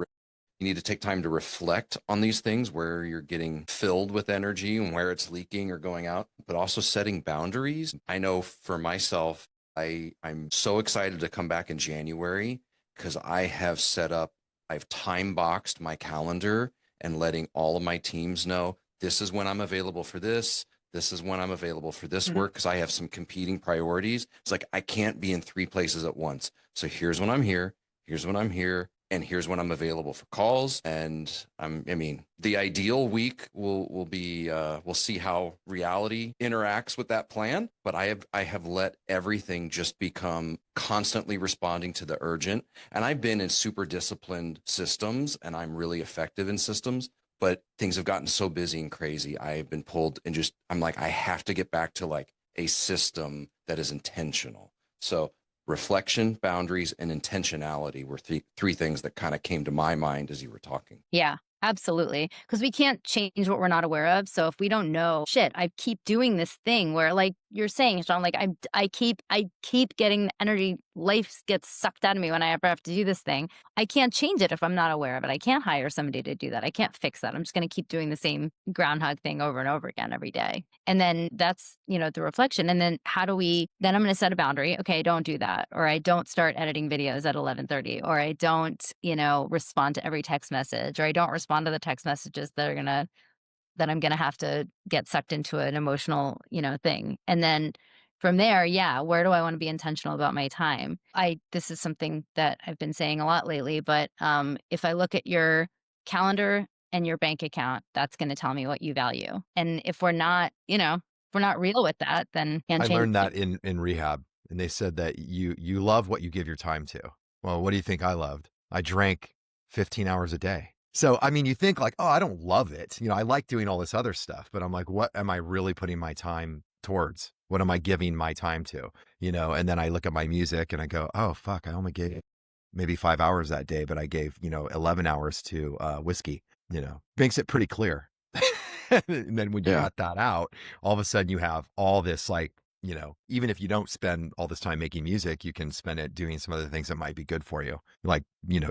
you need to take time to reflect on these things, where you're getting filled with energy and where it's leaking or going out, but also setting boundaries. I know for myself, I'm so excited to come back in January because I've time boxed my calendar and letting all of my teams know this is when I'm available for this. This is when I'm available for this work, because I have some competing priorities. It's like, I can't be in 3 places at once. So here's when I'm here, here's when I'm here, and here's when I'm available for calls. And the ideal week will be, we'll see how reality interacts with that plan. But I have let everything just become constantly responding to the urgent. And I've been in super disciplined systems, and I'm really effective in systems. But things have gotten so busy and crazy. I've been pulled and I'm like, I have to get back to like a system that is intentional. So reflection, boundaries, and intentionality were three things that kind of came to my mind as you were talking.
Yeah, absolutely. Because we can't change what we're not aware of. So if we don't know, shit, I keep doing this thing where, like you're saying, Sean, like I keep getting energy, life gets sucked out of me when I ever have to do this thing. I can't change it if I'm not aware of it. I can't hire somebody to do that. I can't fix that. I'm just going to keep doing the same groundhog thing over and over again every day. And then that's, the reflection. And then then I'm going to set a boundary. Okay, don't do that. Or I don't start editing videos at 11:30, or I don't, respond to every text message, or I don't respond to the text messages that I'm going to have to get sucked into an emotional, thing. And then from there, yeah, where do I want to be intentional about my time? This is something that I've been saying a lot lately, but if I look at your calendar and your bank account, that's going to tell me what you value. And if we're not, if we're not real with that, then can't
I
change.
learned that in rehab, and they said that you love what you give your time to. Well, what do you think I loved? I drank 15 hours a day. So, you think like, oh, I don't love it. I like doing all this other stuff, but I'm like, what am I really putting my time towards? What am I giving my time to? And then I look at my music and I go, oh, fuck, I only gave maybe 5 hours that day, but I gave, 11 hours to whiskey, makes it pretty clear. And then when you got that out, all of a sudden you have all this, like, even if you don't spend all this time making music, you can spend it doing some other things that might be good for you, like,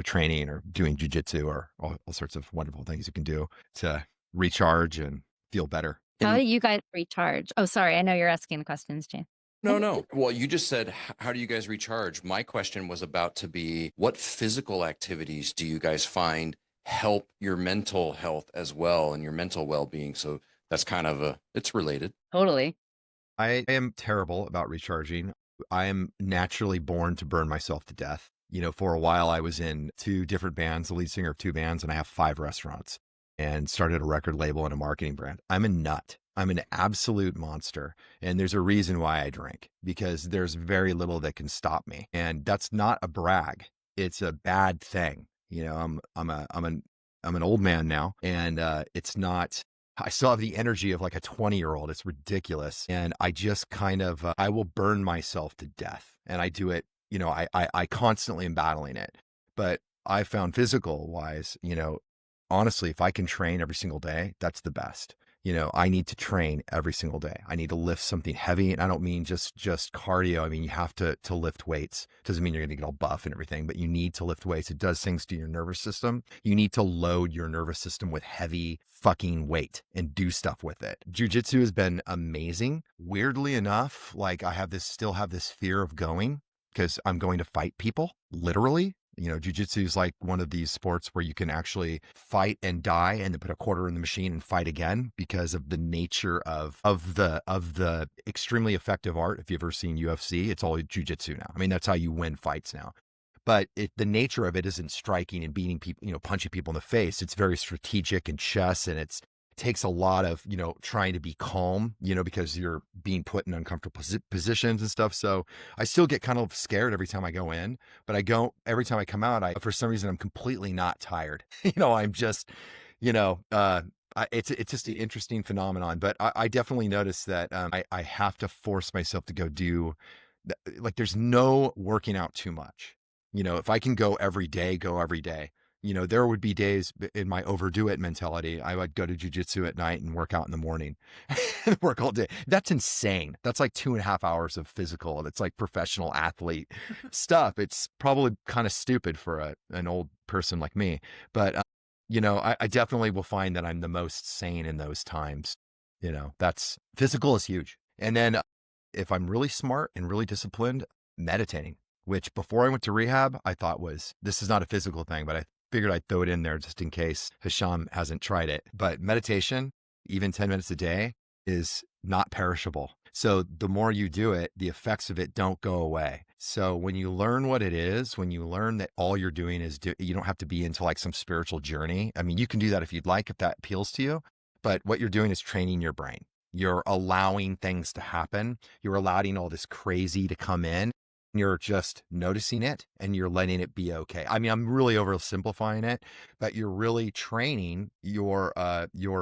training or doing jujitsu or all sorts of wonderful things you can do to recharge and feel better.
How do you guys recharge? Oh, sorry. I know you're asking the questions, James.
No. Well, you just said, how do you guys recharge? My question was about to be, what physical activities do you guys find help your mental health as well and your mental well-being? So that's kind of it's related.
Totally.
I am terrible about recharging. I am naturally born to burn myself to death. For a while I was in 2 different bands, the lead singer of 2 bands, and I have 5 restaurants, and started a record label and a marketing brand. I'm a nut. I'm an absolute monster. And there's a reason why I drink, because there's very little that can stop me. And that's not a brag. It's a bad thing. I'm an old man now, and it's not, I still have the energy of like a 20-year-old. It's ridiculous. And I just kind of, I will burn myself to death. And I do it, I constantly am battling it. But I found physical wise, honestly, if I can train every single day, that's the best. I need to train every single day. I need to lift something heavy. And I don't mean just cardio. I mean, you have to lift weights. Doesn't mean you're going to get all buff and everything, but you need to lift weights. It does things to your nervous system. You need to load your nervous system with heavy fucking weight and do stuff with it. Jiu-jitsu has been amazing. Weirdly enough, like still have this fear of going because I'm going to fight people, literally. Jiu-jitsu is like one of these sports where you can actually fight and die and then put a quarter in the machine and fight again because of the nature of the extremely effective art. If you've ever seen UFC, it's all jiu-jitsu now. I mean, that's how you win fights now. But the nature of it isn't striking and beating people, punching people in the face. It's very strategic and chess, and it takes a lot of, trying to be calm, because you're being put in uncomfortable positions and stuff. So I still get kind of scared every time I go in, but every time I come out, for some reason, I'm completely not tired. I'm just, it's just an interesting phenomenon, but I definitely noticed that I have to force myself to go do, like, there's no working out too much. If I can go every day, go every day. There would be days in my overdo it mentality. I would go to jiu-jitsu at night and work out in the morning and work all day. That's insane. That's like 2.5 hours of physical. That's like professional athlete stuff. It's probably kind of stupid for an old person like me, but I definitely will find that I'm the most sane in those times. That's physical is huge. And then if I'm really smart and really disciplined, meditating, which before I went to rehab, I thought this is not a physical thing, but I figured I'd throw it in there just in case Hisham hasn't tried it. But meditation, even 10 minutes a day, is not perishable. So the more you do it, the effects of it don't go away. So when you learn what it is, when you learn that all you're doing is you don't have to be into like some spiritual journey. I mean, you can do that if you'd like, if that appeals to you. But what you're doing is training your brain. You're allowing things to happen. You're allowing all this crazy to come in. You're just noticing it and you're letting it be okay. I mean, I'm really oversimplifying it, but you're really training your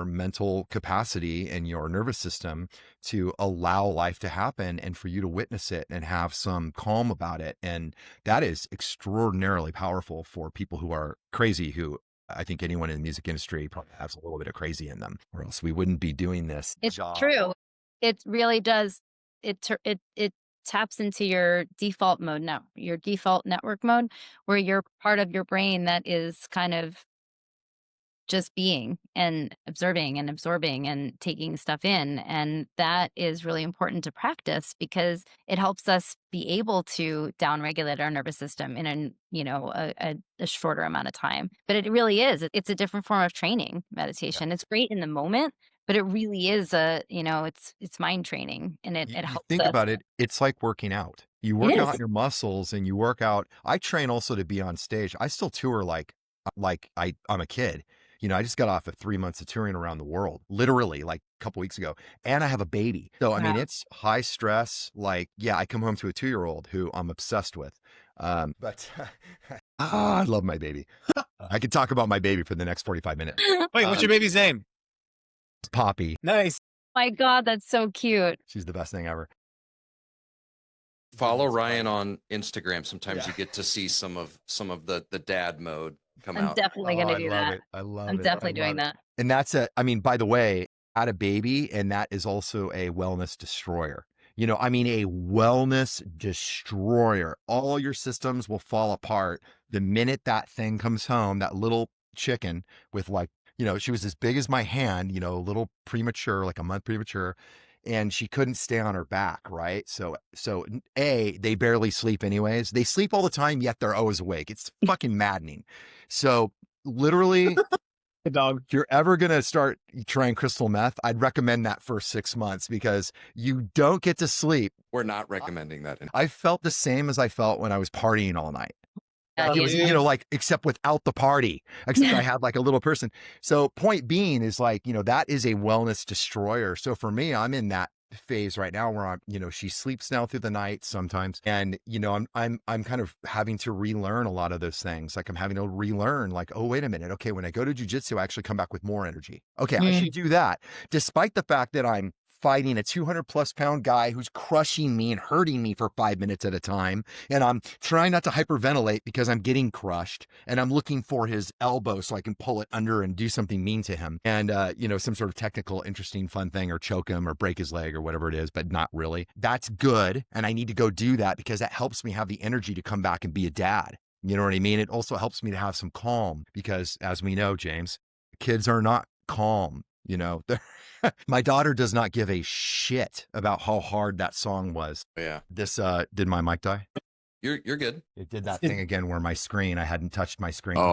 mental capacity and your nervous system to allow life to happen and for you to witness it and have some calm about it. And that is extraordinarily powerful for people who are crazy, who I think anyone in the music industry probably has a little bit of crazy in them, or else we wouldn't be doing this job.
True. It really does. It taps into your default mode now, your default network mode, where you're part of your brain that is kind of just being and observing and absorbing and taking stuff in. And that is really important to practice because it helps us be able to downregulate our nervous system in a shorter amount of time. But it really is. It's a different form of training, meditation. Yeah. It's great in the moment, but it really is it's mind training, and it helps.
Think about it. It's like working out. You work out your muscles and you work out. I train also to be on stage. I still tour like I'm a kid. I just got off of 3 months of touring around the world, literally like a couple weeks ago, and I have a baby. So, I mean, it's high stress. Like, yeah, I come home to a 2-year-old who I'm obsessed with. But I love my baby. I could talk about my baby for the next 45 minutes.
Wait, what's your baby's name?
Poppy.
Nice.
My God, that's so cute.
She's the best thing ever.
Follow Ryan on Instagram. Sometimes you get to see some of the dad mode come out.
I'm definitely going to do that.
I love it.
I'm definitely doing that.
And that's by the way, I had a baby, and that is also a wellness destroyer. A wellness destroyer. All your systems will fall apart the minute that thing comes home, that little chicken with she was as big as my hand, a little premature, like a month premature. And she couldn't stay on her back, right? So they barely sleep anyways. They sleep all the time, yet they're always awake. It's fucking maddening. So literally,
dog.
If you're ever going to start trying crystal meth, I'd recommend that for 6 months because you don't get to sleep.
We're not recommending that.
I felt the same as I felt when I was partying all night.
It
was, except without the party, except I had like a little person. So point being is that is a wellness destroyer. So for me, I'm in that phase right now where she sleeps now through the night sometimes. And, I'm kind of having to relearn a lot of those things. Like I'm having to relearn oh, wait a minute. Okay. When I go to jiu-jitsu, I actually come back with more energy. Okay. I should do that. Despite the fact that I'm fighting a 200+ pound guy who's crushing me and hurting me for 5 minutes at a time. And I'm trying not to hyperventilate because I'm getting crushed, and I'm looking for his elbow so I can pull it under and do something mean to him. And, some sort of technical, interesting, fun thing, or choke him or break his leg or whatever it is, but not really. That's good. And I need to go do that because that helps me have the energy to come back and be a dad. You know what I mean? It also helps me to have some calm because, as we know, James, kids are not calm. My daughter does not give a shit about how hard that song was.
Yeah.
This, did my mic die?
You're good.
It did that thing again where I hadn't touched my screen.
Oh.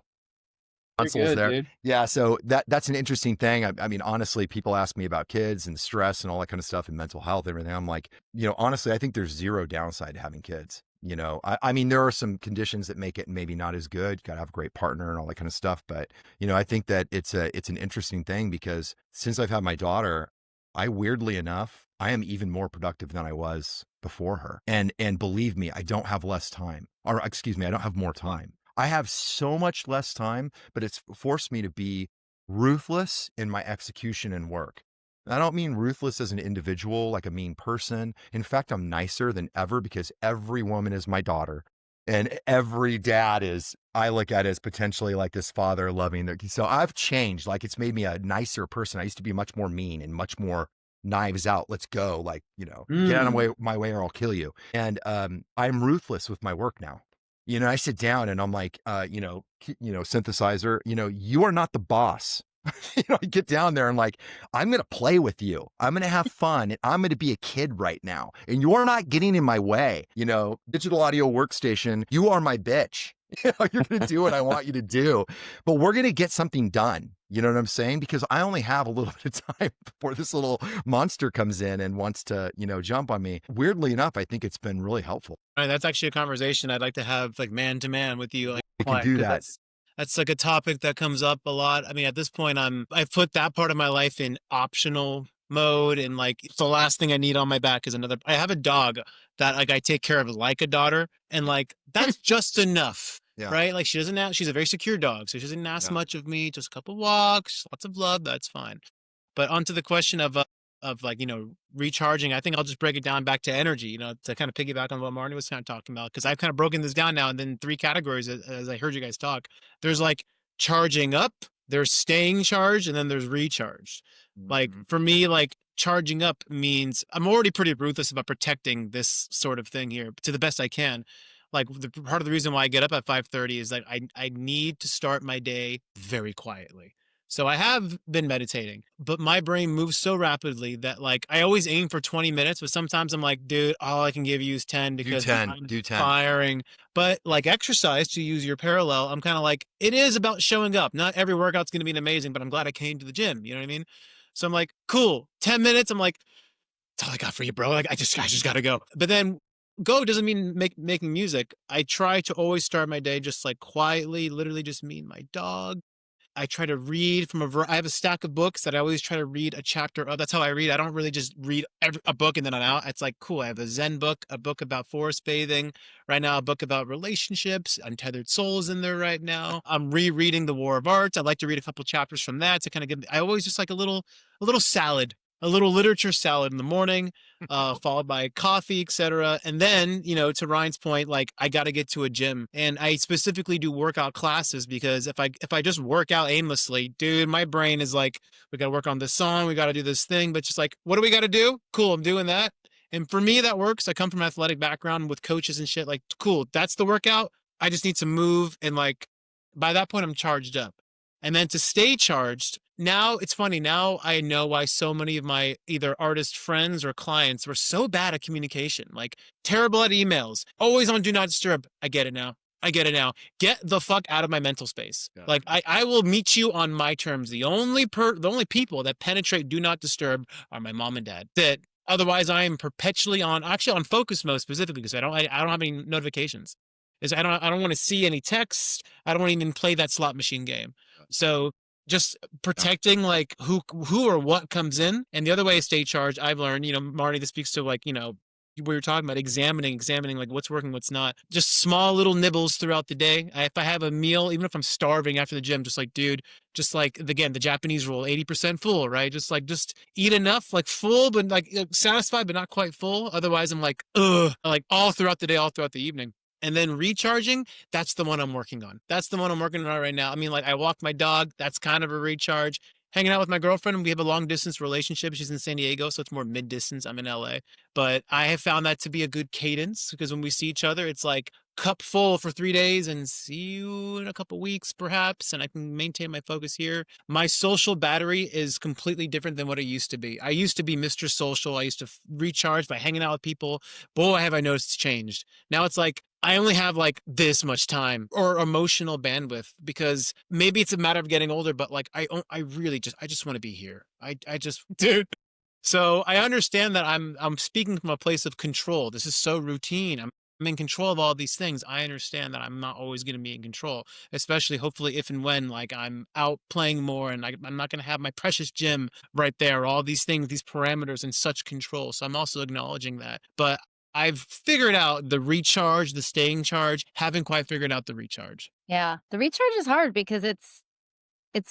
Consoles there. Dude. Yeah. So that's an interesting thing. I mean, honestly, people ask me about kids and stress and all that kind of stuff and mental health and everything. I'm like, honestly, I think there's zero downside to having kids. I mean, there are some conditions that make it maybe not as good. You got to have a great partner and all that kind of stuff. But, I think that it's an interesting thing because since I've had my daughter, weirdly enough, I am even more productive than I was before her. And believe me, I don't have less time, or excuse me, I don't have more time. I have so much less time, but it's forced me to be ruthless in my execution and work. I don't mean ruthless as an individual, like a mean person. In fact, I'm nicer than ever because every woman is my daughter, and every dad I look at as potentially like this father loving. So I've changed. Like, it's made me a nicer person. I used to be much more mean and much more knives out. Let's go. Like, get out of my way or I'll kill you. And I'm ruthless with my work now. I sit down and I'm like, synthesizer, you are not the boss. I get down there and like, I'm going to play with you. I'm going to have fun. And I'm going to be a kid right now. And you're not getting in my way. Digital audio workstation, you are my bitch. You're going to do what I want you to do. But we're going to get something done. You know what I'm saying? Because I only have a little bit of time before this little monster comes in and wants to, jump on me. Weirdly enough, I think it's been really helpful.
All right, that's actually a conversation I'd like to have, like, man to man with you. Like,
we can do that.
That's like a topic that comes up a lot. I mean, at this point, I've put that part of my life in optional mode, and like the last thing I need on my back is I have a dog that like I take care of like a daughter, and like that's just enough. Yeah. Right? Like she's a very secure dog. So she doesn't ask much of me, just a couple walks, lots of love. That's fine. But onto the question of like, recharging, I think I'll just break it down back to energy, to kind of piggyback on what Marni was kind of talking about. Cause I've kind of broken this down now, and then 3 categories as I heard you guys talk. There's like charging up, there's staying charged, and then there's recharged. Mm-hmm. Like for me, like charging up means I'm already pretty ruthless about protecting this sort of thing here to the best I can. Like part of the reason why I get up at 5:30 is that I need to start my day very quietly. So I have been meditating, but my brain moves so rapidly that like I always aim for 20 minutes, but sometimes I'm like, dude, all I can give you is 10 because I'm firing. But like exercise, to use your parallel, I'm kind of like, it is about showing up. Not every workout's going to be amazing, but I'm glad I came to the gym. You know what I mean? So I'm like, cool, 10 minutes. I'm like, that's all I got for you, bro. Like I just got to go. But then go doesn't mean making music. I try to always start my day just like quietly, literally just me and my dog. I try to read I have a stack of books that I always try to read a chapter of. That's how I read. I don't really just read a book and then I'm out. It's like, cool. I have a Zen book, a book about forest bathing. Right now, a book about relationships, Untethered Souls in there right now. I'm rereading The War of Art. I'd like to read a couple chapters from that to kind of I always just like a little salad. A little literature salad in the morning, followed by coffee, etc. And then, to Ryan's point, like I got to get to a gym, and I specifically do workout classes because if I just work out aimlessly, dude, my brain is like, we got to work on this song, we got to do this thing, but just like, what do we got to do? Cool, I'm doing that. And for me, that works. I come from an athletic background with coaches and shit. Like, cool, that's the workout. I just need to move, and like by that point, I'm charged up. And then to stay charged, now it's funny. Now I know why so many of my either artist friends or clients were so bad at communication, like terrible at emails, always on do not disturb. I get it now. Get the fuck out of my mental space. Yeah. Like I will meet you on my terms. The only people that penetrate do not disturb are my mom and dad. That otherwise I am perpetually on focus mode specifically because I don't have any notifications. I don't want to see any texts. I don't want to even play that slot machine game. So just protecting like who or what comes in. And the other way to stay charged, I've learned, Marni, this speaks to like, we were talking about examining like what's working, what's not. Just small little nibbles throughout the day. If I have a meal, even if I'm starving after the gym, just like, dude, just like, again, the Japanese rule, 80% full, right? Just eat enough, like full, but like satisfied, but not quite full. Otherwise I'm like, ugh, like all throughout the day, all throughout the evening. And then recharging, that's the one I'm working on. That's the one I'm working on right now. I mean, like I walk my dog, that's kind of a recharge. Hanging out with my girlfriend, we have a long distance relationship. She's in San Diego, so it's more mid distance. I'm in LA. But I have found that to be a good cadence because when we see each other, it's like cup full for 3 days and see you in a couple weeks, perhaps. And I can maintain my focus here. My social battery is completely different than what it used to be. I used to be Mr. Social. I used to recharge by hanging out with people. Boy, have I noticed it's changed. Now it's like, I only have like this much time or emotional bandwidth because maybe it's a matter of getting older, but like I just want to be here. I just, dude. So I understand that I'm speaking from a place of control. This is so routine. I'm in control of all these things. I understand that I'm not always going to be in control, especially hopefully if and when like I'm out playing more and I'm not going to have my precious gym right there, all these things, these parameters in such control. So I'm also acknowledging that. But I've figured out the recharge, the staying charge, haven't quite figured out the recharge.
Yeah. The recharge is hard because it's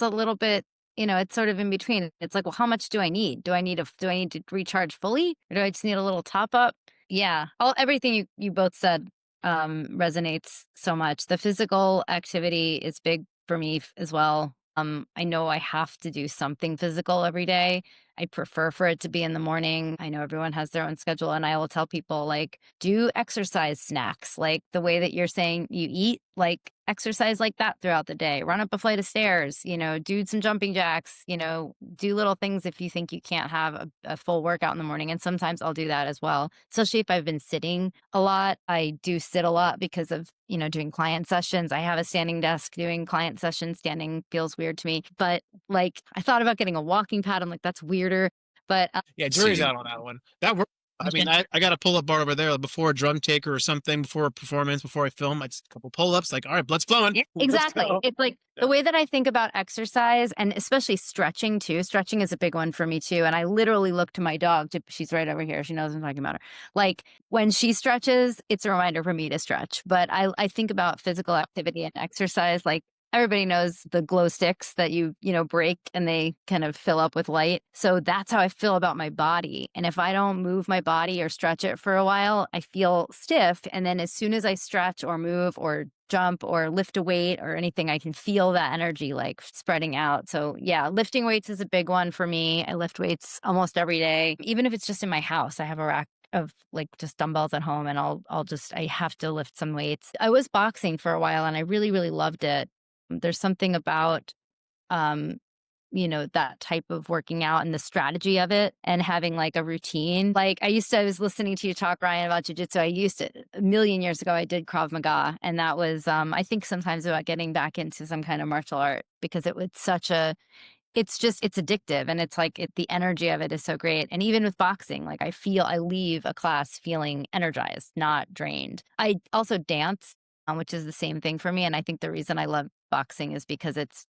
a little bit, it's sort of in between. It's like, well, how much do I need? Do I need to recharge fully or do I just need a little top up? Yeah. Everything you both said resonates so much. The physical activity is big for me as well. I know I have to do something physical every day. I prefer for it to be in the morning. I know everyone has their own schedule, and I will tell people, like, do exercise snacks, like the way that you're saying you eat, like exercise like that throughout the day. Run up a flight of stairs, do some jumping jacks, do little things if you think you can't have a full workout in the morning. And sometimes I'll do that as well, especially if I've been sitting a lot. I do sit a lot because of, doing client sessions. I have a standing desk doing client sessions. Standing feels weird to me. But like, I thought about getting a walking pad. I'm like, that's weirder. But
Yeah, jury's
See,
out on that one. That works. I mean, I got a pull-up bar over there before a drum taker or something, before a performance, before I film. I just a couple pull-ups, like, all right, blood's flowing.
Yeah,
Let's
exactly.
go.
It's like the way that I think about exercise, and especially stretching too. Stretching is a big one for me too. And I literally look to my dog. She's right over here. She knows I'm talking about her. Like when she stretches, it's a reminder for me to stretch. But I think about physical activity and exercise. Like everybody knows the glow sticks that you break and they kind of fill up with light. So that's how I feel about my body. And if I don't move my body or stretch it for a while, I feel stiff. And then as soon as I stretch or move or jump or lift a weight or anything, I can feel that energy like spreading out. So yeah, lifting weights is a big one for me. I lift weights almost every day, even if it's just in my house. I have a rack of like just dumbbells at home, and I have to lift some weights. I was boxing for a while and I really, really loved it. There's something about, that type of working out and the strategy of it and having like a routine. Like I was listening to you talk, Ryan, about jujitsu. A million years ago, I did Krav Maga. And that was, I think sometimes about getting back into some kind of martial art because it's addictive. And it's like the energy of it is so great. And even with boxing, like I leave a class feeling energized, not drained. I also dance, which is the same thing for me. And I think the reason I love boxing is because it's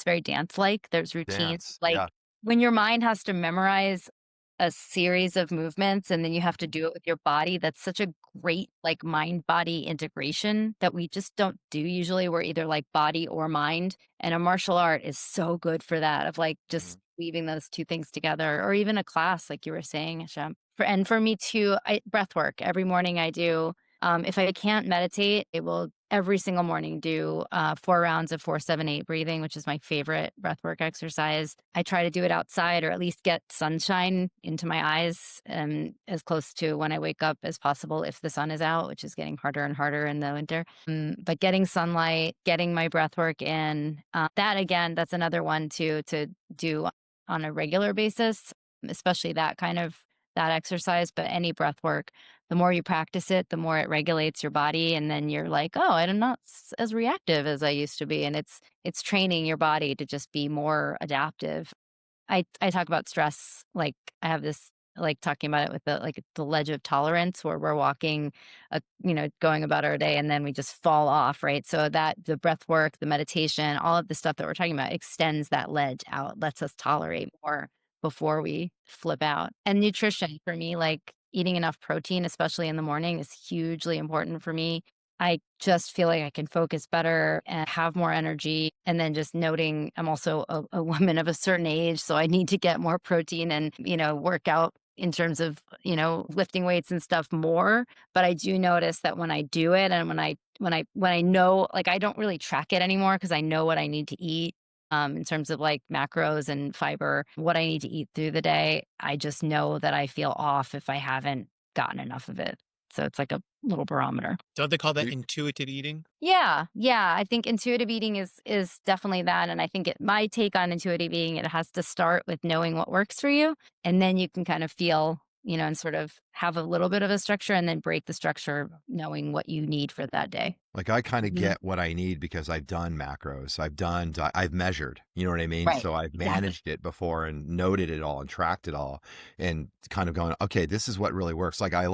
very dance-like. There's routines. Like
Yeah.
when your mind has to memorize a series of movements and then you have to do it with your body, that's such a great like mind-body integration that we just don't do usually. We're either like body or mind. And a martial art is so good for that, of like just weaving those two things together, or even a class, like you were saying, Hisham. And for me too, breath work. Every morning I do. If I can't meditate, it will every single morning do 4 rounds of 4-7-8 breathing, which is my favorite breathwork exercise. I try to do it outside, or at least get sunshine into my eyes as close to when I wake up as possible if the sun is out, which is getting harder and harder in the winter. But getting sunlight, getting my breathwork in, that's another one to do on a regular basis, especially that exercise. But any breath work, the more you practice it, the more it regulates your body. And then you're like, oh, I'm not as reactive as I used to be. And it's training your body to just be more adaptive. I talk about stress. Like I have this, like talking about it with the ledge of tolerance, where we're walking, going about our day and then we just fall off. Right. So that the breath work, the meditation, all of the stuff that we're talking about extends that ledge out, lets us tolerate more before we flip out. And nutrition for me, like eating enough protein, especially in the morning, is hugely important for me. I just feel like I can focus better and have more energy. And then just noting I'm also a woman of a certain age, so I need to get more protein and, work out in terms of, lifting weights and stuff more. But I do notice that when I do it and when I know, like, I don't really track it anymore because I know what I need to eat. In terms of like macros and fiber, what I need to eat through the day, I just know that I feel off if I haven't gotten enough of it. So it's like a little barometer.
Don't they call that
You-
intuitive eating?
Yeah. I think intuitive eating is definitely that. And I think my take on intuitive eating, it has to start with knowing what works for you. And then you can kind of feel, and sort of have a little bit of a structure and then break the structure knowing what you need for that day.
Like I kind of
Mhm.
get what I need because I've done macros. I've measured, you know what I mean?
Right.
So I've
Exactly.
managed it before and noted it all and tracked it all and kind of going, okay, this is what really works. Like I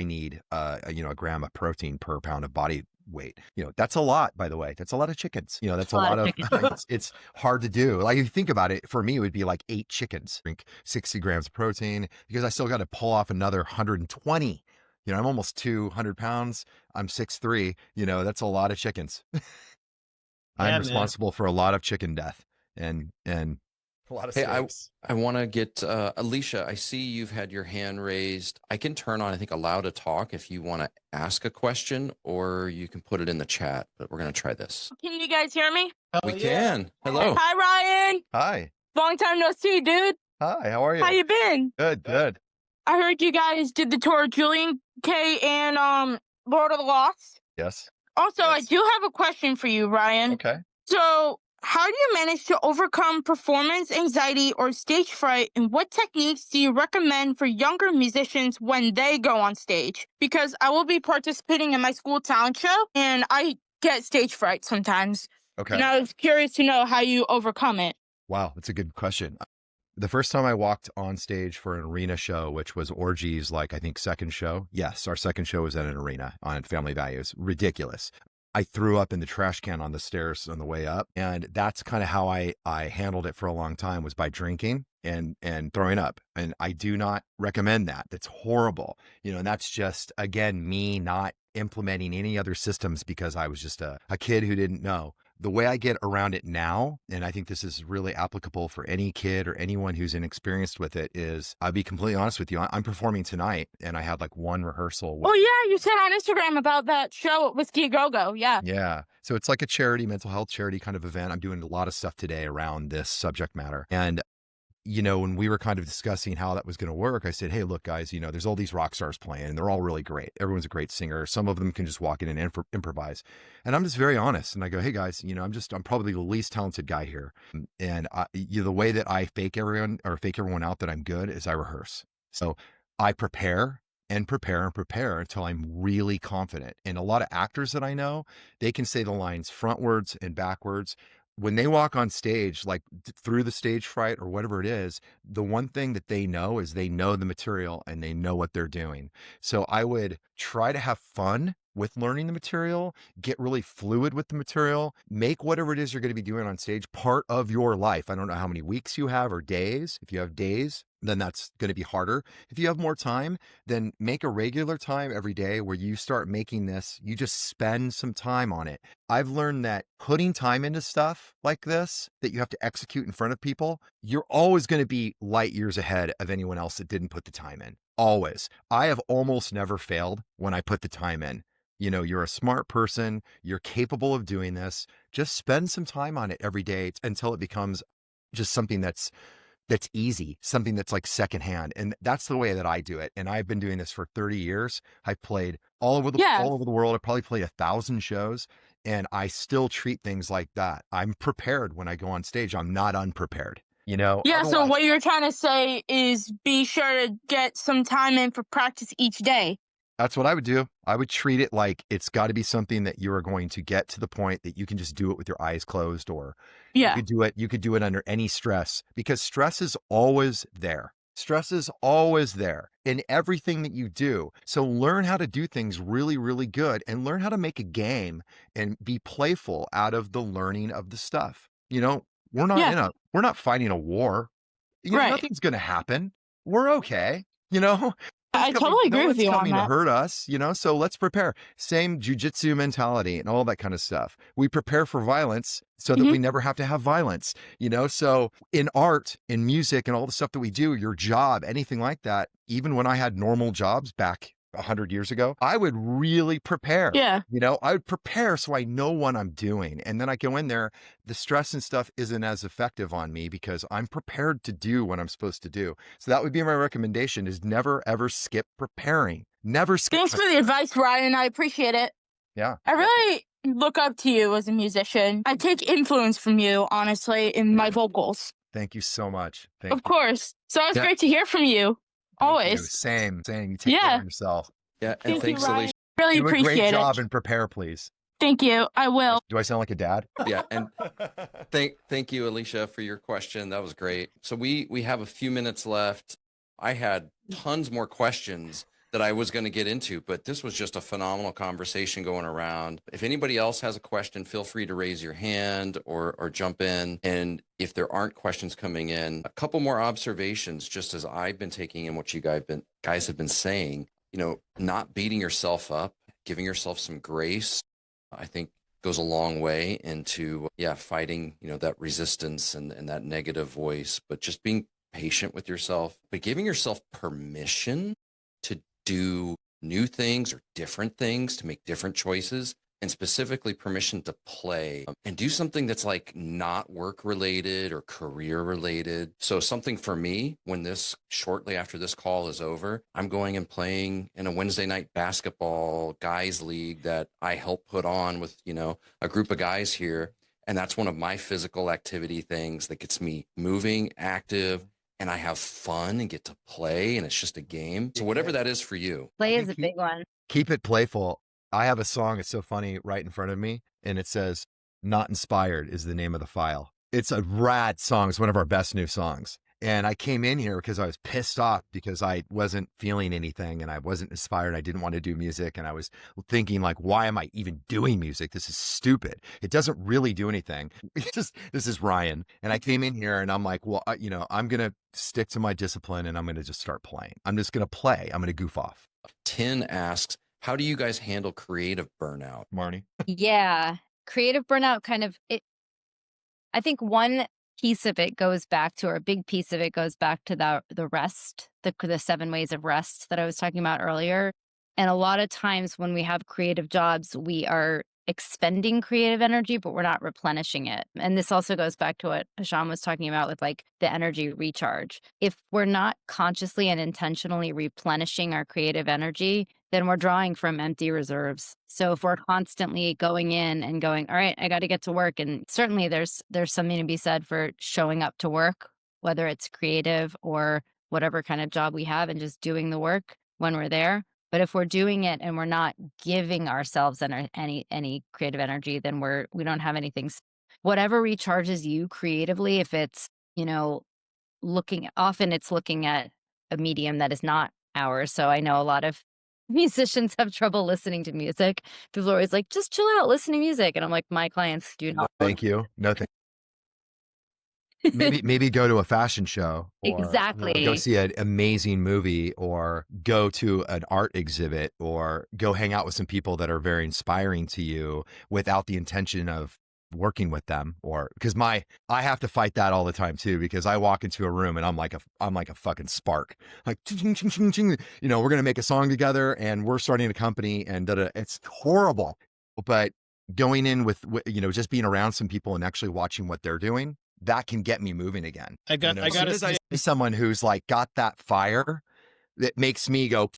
need, a gram of protein per pound of body weight. That's a lot, by the way. That's a lot of chickens. That's a lot of,
chicken.
it's hard to do. Like if you think about it, for me, it would be like 8 chickens, drink 60 grams of protein because I still got to pull off another 120. I'm almost 200 pounds. I'm 6'3". That's a lot of chickens.
Yeah,
I'm
man.
responsible for a lot of chicken death and a lot of
Hey,
steaks.
I want to get Alicia. I see you've had your hand raised. I can turn on, I think, allow to talk if you want to ask a question, or you can put it in the chat. But we're going to try this.
Can you guys hear me?
We can. Hello.
Hi, Ryan.
Hi.
Long time no see, dude.
Hi. How are you?
How you been?
Good.
I heard you guys did the tour of Julien-K and Lord of the Lost.
Yes.
Also, I
Yes.
do have a question for you, Ryan.
Okay.
So, how do you manage to overcome performance anxiety or stage fright, and what techniques do you recommend for younger musicians when they go on stage? Because I will be participating in my school talent show, and I get stage fright sometimes.
Okay.
And I was curious to know how you overcome it.
Wow. That's a good question. The first time I walked on stage for an arena show, which was Orgy's, I think, second show. Yes, our second show was at an arena on Family Values. Ridiculous. I threw up in the trash can on the stairs on the way up. And that's kind of how I handled it for a long time, was by drinking and throwing up. And I do not recommend that. That's horrible. And that's just, again, me not implementing any other systems because I was just a kid who didn't know. The way I get around it now, and I think this is really applicable for any kid or anyone who's inexperienced with it, is I'll be completely honest with you. I'm performing tonight and I had one rehearsal.
Oh, yeah, you said on Instagram about that show at Whiskey A Go-Go. Yeah.
Yeah. So it's like a charity, mental health charity kind of event. I'm doing a lot of stuff today around this subject matter. And when we were kind of discussing how that was going to work, I said, hey, look, guys, there's all these rock stars playing and they're all really great. Everyone's a great singer. Some of them can just walk in and improvise. And I'm just very honest. And I go, hey, guys, I'm probably the least talented guy here. And the way that I fake everyone out that I'm good is I rehearse. So I prepare and prepare and prepare until I'm really confident. And a lot of actors that I know, they can say the lines frontwards and backwards. When they walk on stage, through the stage fright or whatever it is, the one thing that they know is they know the material and they know what they're doing. So I would try to have fun with learning the material, get really fluid with the material, make whatever it is you're going to be doing on stage part of your life. I don't know how many weeks you have or days. If you have days, then that's going to be harder. If you have more time, then make a regular time every day where you start making this, you just spend some time on it. I've learned that putting time into stuff like this, that you have to execute in front of people, you're always going to be light years ahead of anyone else that didn't put the time in. Always. I have almost never failed when I put the time in. You're a smart person. You're capable of doing this. Just spend some time on it every day until it becomes just something that's easy, something that's like secondhand. And that's the way that I do it. And I've been doing this for 30 years. I've played all over the world. I probably played 1,000 shows and I still treat things like that. I'm prepared when I go on stage. I'm not unprepared.
Yeah, so what you're trying to say is be sure to get some time in for practice each day.
That's what I would do. I would treat it like it's got to be something that you are going to get to the point that you can just do it with your eyes closed, or you could do it under any stress, because stress is always there. Stress is always there in everything that you do. So learn how to do things really, really good and learn how to make a game and be playful out of the learning of the stuff. We're not fighting a war.
Right.
Nothing's going to happen. We're okay.
I totally agree with you on
coming to
that.
hurt us, so let's prepare. Same jujitsu mentality and all that kind of stuff. We prepare for violence so that we never have to have violence, so in art, in music, and all the stuff that we do, your job, anything like that, even when I had normal jobs back 100 years ago, I would really prepare.
Yeah.
I would prepare so I know what I'm doing. And then I go in there, the stress and stuff isn't as effective on me because I'm prepared to do what I'm supposed to do. So that would be my recommendation, is never, ever skip preparing. Never skip.
Thanks for the advice, Ryan. I appreciate it.
Yeah.
I really look up to you as a musician. I take influence from you, honestly, in my vocals.
Thank you so much.
Of course. So it's great to hear from you.
Thank
Always.
you. Same. You take care of yourself.
Yeah, and
Thank you,
thanks,
Ryan.
Alicia.
Really
Do a
appreciate
great
it.
job and prepare, please.
Thank you. I will.
Do I sound like a dad?
Yeah, and thank you, Alicia, for your question. That was great. So we have a few minutes left. I had tons more questions that I was going to get into, but this was just a phenomenal conversation going around. If anybody else has a question, feel free to raise your hand or jump in. And if there aren't questions coming in, a couple more observations, just as I've been taking in what you guys have been saying, not beating yourself up, giving yourself some grace, I think goes a long way into, fighting, that resistance and that negative voice, but just being patient with yourself, but giving yourself permission to do new things or different things, to make different choices, and specifically permission to play and do something that's like not work related or career related. So something for me, when shortly after this call is over, I'm going and playing in a Wednesday night basketball guys league that I help put on with, a group of guys here. And that's one of my physical activity things that gets me moving, active, and I have fun and get to play, and it's just a game. So whatever that is for you.
Play is a big one.
Keep it playful. I have a song, it's so funny, right in front of me, and it says, "Not Inspired" is the name of the file. It's a rad song. It's one of our best new songs. And I came in here because I was pissed off because I wasn't feeling anything and I wasn't inspired. I didn't want to do music. And I was thinking, like, why am I even doing music? This is stupid. It doesn't really do anything. This is Ryan. And I came in here and I'm like, well, I'm going to stick to my discipline and I'm going to just start playing. I'm just going to play. I'm going to goof off.
Tin asks, how do you guys handle creative burnout?
Marni?
Yeah. Creative burnout I think one piece of it goes back to, or a big piece of it goes back to the rest, the 7 ways of rest that I was talking about earlier. And a lot of times when we have creative jobs, we are expending creative energy, but we're not replenishing it. And this also goes back to what Hisham was talking about with like the energy recharge. If we're not consciously and intentionally replenishing our creative energy, then we're drawing from empty reserves. So if we're constantly going in and going, all right, I got to get to work. And certainly there's something to be said for showing up to work, whether it's creative or whatever kind of job we have, and just doing the work when we're there. But if we're doing it and we're not giving ourselves any creative energy, then we don't have anything. Whatever recharges you creatively, if it's, looking at a medium that is not ours. So I know a lot of musicians have trouble listening to music. People are always like, just chill out, listen to music. And I'm like, my clients do not.
Thank you. No, thank maybe go to a fashion show, or
exactly,
go see an amazing movie, or go to an art exhibit, or go hang out with some people that are very inspiring to you without the intention of working with them. Or because I have to fight that all the time too, because I walk into a room and I'm like a fucking spark, like ching, ching, ching, ching. We're gonna make a song together and we're starting a company and it's horrible. But going in with just being around some people and actually watching what they're doing, that can get me moving again.
I got to
see someone who's like got that fire that makes me go,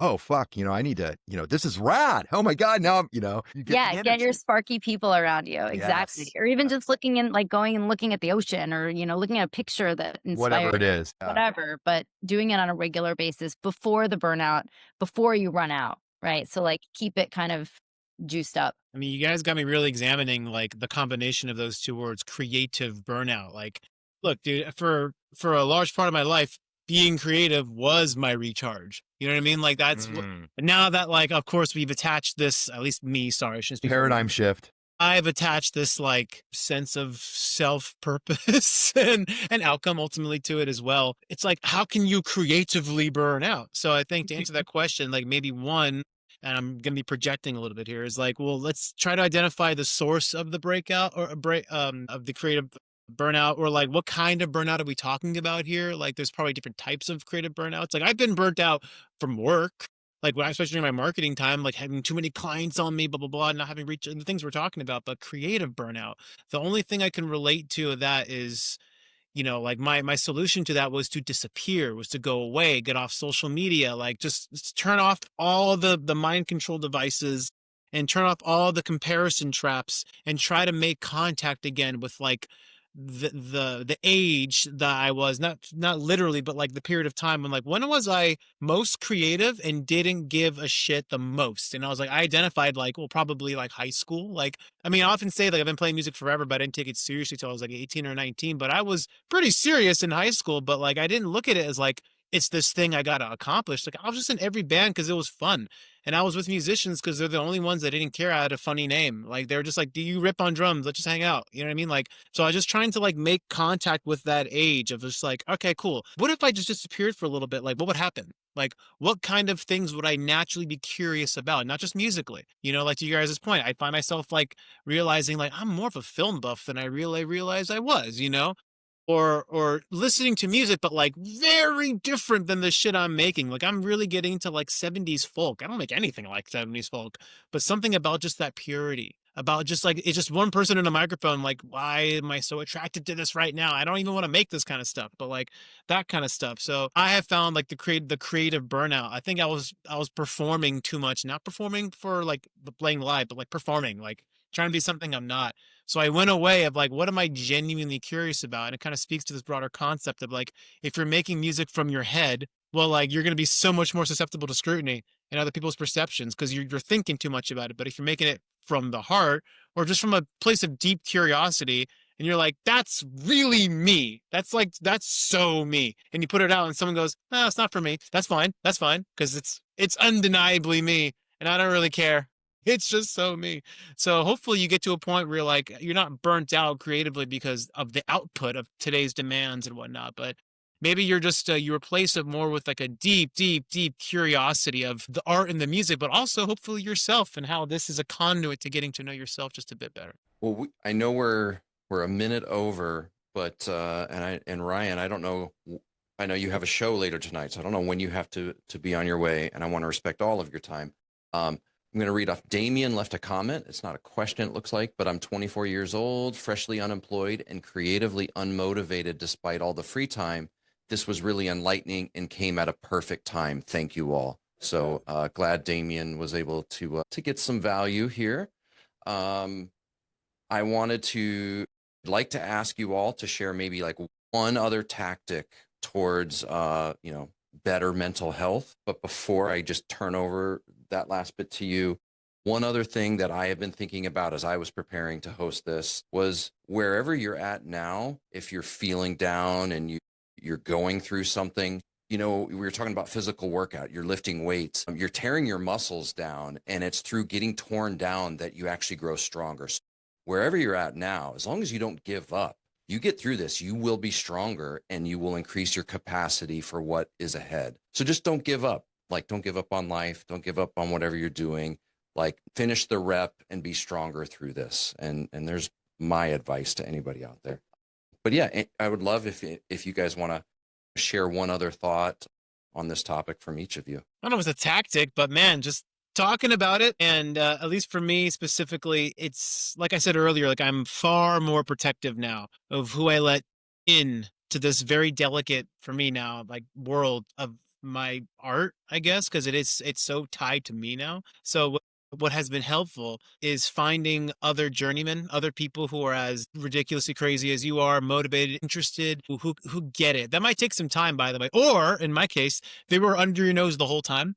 oh fuck, I need to, this is rad. Oh my God, now I'm,
get your sparky people around you. Exactly.
Yes.
Or even just looking in, like going and looking at the ocean, or, looking at a picture that inspires,
whatever it is.
Whatever, but doing it on a regular basis before the burnout, before you run out, right? So like keep it kind of juiced up.
I mean, you guys got me really examining like the combination of those two words, creative burnout. Like, look, dude, for a large part of my life, being creative was my recharge. You know what I mean? Like that's now that, like, of course we've attached this, at least me, sorry, I shouldn't speak
paradigm shift.
I've attached this like sense of self-purpose and outcome ultimately to it as well. It's like, how can you creatively burn out? So I think to answer that question, like maybe one, and I'm going to be projecting a little bit here, is like, well, let's try to identify the source of the breakout or of the creative burnout, or like what kind of burnout are we talking about here? Like there's probably different types of creative burnouts. Like I've been burnt out from work, like when I, especially during my marketing time, like having too many clients on me, blah, blah, blah, not having reached the things we're talking about. But creative burnout, the only thing I can relate to that is, you know, like my solution to that was to disappear, was to go away, get off social media, like just turn off all the mind control devices and turn off all the comparison traps and try to make contact again with like the age that I was, not literally, but like the period of time when was I most creative and didn't give a shit the most? And I was like, I identified like, well, probably like high school. Like, I mean, I often say like I've been playing music forever, but I didn't take it seriously till I was like 18 or 19, but I was pretty serious in high school, but like, I didn't look at it as like, it's this thing I got to accomplish. Like I was just in every band because it was fun. And I was with musicians because they're the only ones that didn't care I had a funny name. Like they were just like, do you rip on drums? Let's just hang out. You know what I mean? Like, so I was just trying to like make contact with that age of just like, okay, cool. What if I just disappeared for a little bit? Like, what would happen? Like, what kind of things would I naturally be curious about? Not just musically, you know, like to you guys' point, I find myself like realizing like I'm more of a film buff than I really realized I was, you know? Or listening to music, but like very different than the shit I'm making. Like I'm really getting into like 70s folk. I don't make anything like 70s folk, but something about just that purity, about just like, it's just one person in a microphone. Like, why am I so attracted to this right now? I don't even want to make this kind of stuff, but like that kind of stuff. So I have found like the creative burnout. I think I was performing too much, not performing for like playing live, but like performing, like trying to be something I'm not. So I went away of like, what am I genuinely curious about? And it kind of speaks to this broader concept of like, if you're making music from your head, well, like you're going to be so much more susceptible to scrutiny and other people's perceptions because you're thinking too much about it. But if you're making it from the heart or just from a place of deep curiosity, and you're like, that's really me. That's so me. And you put it out and someone goes, no, it's not for me. That's fine. That's fine. Because it's undeniably me. And I don't really care. It's just so me. So hopefully you get to a point where you're not burnt out creatively because of the output of today's demands and whatnot, but maybe you're just, you replace it more with like a deep, deep, deep curiosity of the art and the music, but also hopefully yourself and how this is a conduit to getting to know yourself just a bit better.
Well, I know we're a minute over, but, and Ryan, I don't know, I know you have a show later tonight, so I don't know when you have to be on your way, and I want to respect all of your time. I'm going to read off. Damien left a comment. It's not a question, it looks like, but I'm 24 years old, freshly unemployed, and creatively unmotivated despite all the free time. This was really enlightening and came at a perfect time. Thank you all. So glad Damien was able to get some value here. I wanted to like to ask you all to share maybe like one other tactic towards better mental health. But before I just turn over that last bit to you, one other thing that I have been thinking about as I was preparing to host this was wherever you're at now, if you're feeling down and you're going through something, you know, we were talking about physical workout, you're lifting weights, you're tearing your muscles down, and it's through getting torn down that you actually grow stronger. So wherever you're at now, as long as you don't give up, you get through this, you will be stronger and you will increase your capacity for what is ahead. So just don't give up. Like, don't give up on life. Don't give up on whatever you're doing. Like, finish the rep and be stronger through this. And there's my advice to anybody out there. But yeah, I would love if you guys want to share one other thought on this topic from each of you.
I don't know if it's a tactic, but man, just talking about it. And at least for me specifically, it's like I said earlier, like I'm far more protective now of who I let in to this very delicate, for me now, like world of my art, I guess, because it's so tied to me now. So what has been helpful is finding other journeymen, other people who are as ridiculously crazy as you are, motivated, interested, who get it. That might take some time, by the way. Or in my case, they were under your nose the whole time.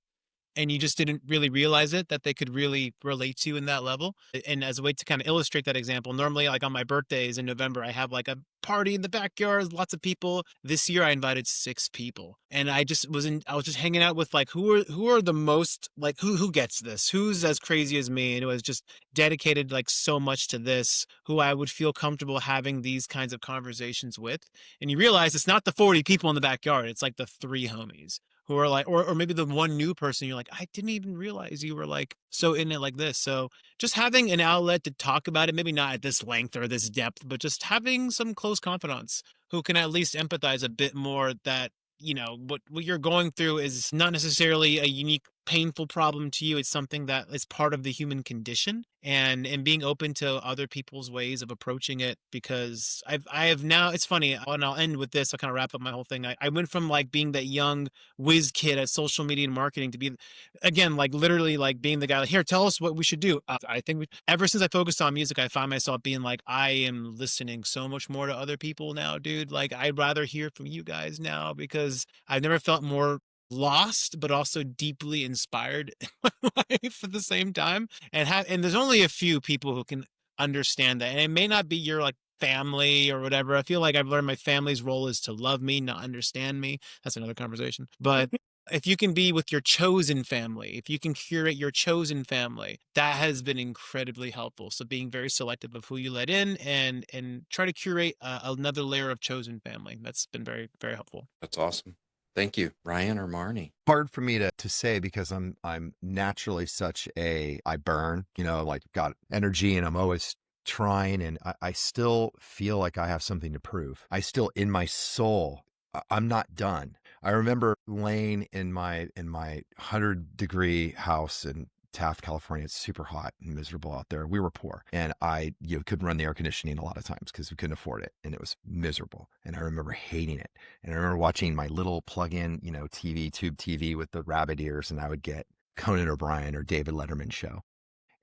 and you just didn't really realize it, that they could really relate to you in that level. And as a way to kind of illustrate that example, normally like on my birthdays in November, I have like a party in the backyard, lots of people. This year I invited 6 people, and I was just hanging out with like, who are the most like, who gets this? Who's as crazy as me? And it was just dedicated like so much to this, who I would feel comfortable having these kinds of conversations with. And you realize it's not the 40 people in the backyard. It's like the 3 homies who are like, or maybe the one new person you're like, I didn't even realize you were like so in it like this. So just having an outlet to talk about it, maybe not at this length or this depth, but just having some close confidants who can at least empathize a bit more, that, you know, what you're going through is not necessarily a unique painful problem to you. It's something that is part of the human condition, and being open to other people's ways of approaching it. Because I have now, it's funny, and I'll end with this, I'll kind of wrap up my whole thing. I went from like being that young whiz kid at social media and marketing to be, again, like literally like being the guy like, here, tell us what we should do. I think ever since I focused on music, I found myself being like, I am listening so much more to other people now, dude. Like, I'd rather hear from you guys now, because I've never felt more lost but also deeply inspired in my life at the same time. And there's only a few people who can understand that, and it may not be your like family or whatever. I feel like I've learned my family's role is to love me, not understand me. That's another conversation. But if you can be with your chosen family, if you can curate your chosen family, that has been incredibly helpful. So being very selective of who you let in, and try to curate another layer of chosen family. That's been very, very helpful.
That's awesome. Thank you. Ryan or Marni?
Hard for me to say, because I'm naturally such I burn, you know, like got energy, and I'm always trying, and I still feel like I have something to prove. I still, in my soul, I'm not done. I remember laying in my 100-degree house in Taft, California. It's super hot and miserable out there. We were poor, and I couldn't run the air conditioning a lot of times because we couldn't afford it, and it was miserable. And I remember hating it. And I remember watching my little plug-in, TV, tube TV with the rabbit ears, and I would get Conan O'Brien or David Letterman show.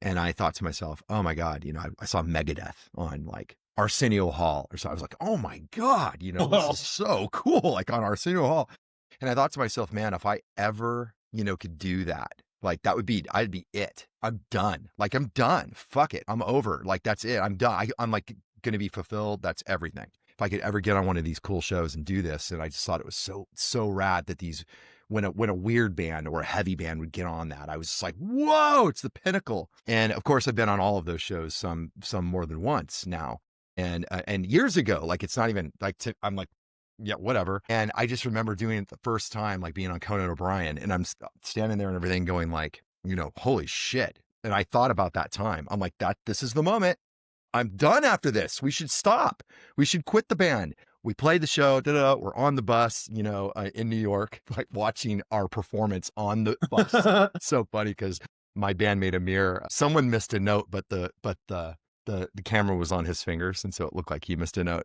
And I thought to myself, oh my God, I saw Megadeth on like Arsenio Hall or so. I was like, oh my God, this is so cool, like on Arsenio Hall. And I thought to myself, man, if I ever, could do that, like I'd be it. I'm done. Like, I'm done. Fuck it. I'm over. Like, that's it. I'm done. I'm like going to be fulfilled. That's everything. If I could ever get on one of these cool shows and do this. And I just thought it was so rad that when a weird band or a heavy band would get on that, I was just like, whoa, it's the pinnacle. And of course I've been on all of those shows, some more than once now. And years ago, like, it's not even like, I'm like, yeah, whatever. And I just remember doing it the first time, like being on Conan O'Brien, and I'm standing there and everything going like, holy shit. And I thought about that time. I'm like, this is the moment. I'm done after this. We should stop. We should quit the band. We played the show. We're on the bus, in New York, like watching our performance on the bus. It's so funny because my band made a mirror. Someone missed a note, but the camera was on his fingers, and so it looked like he missed a note.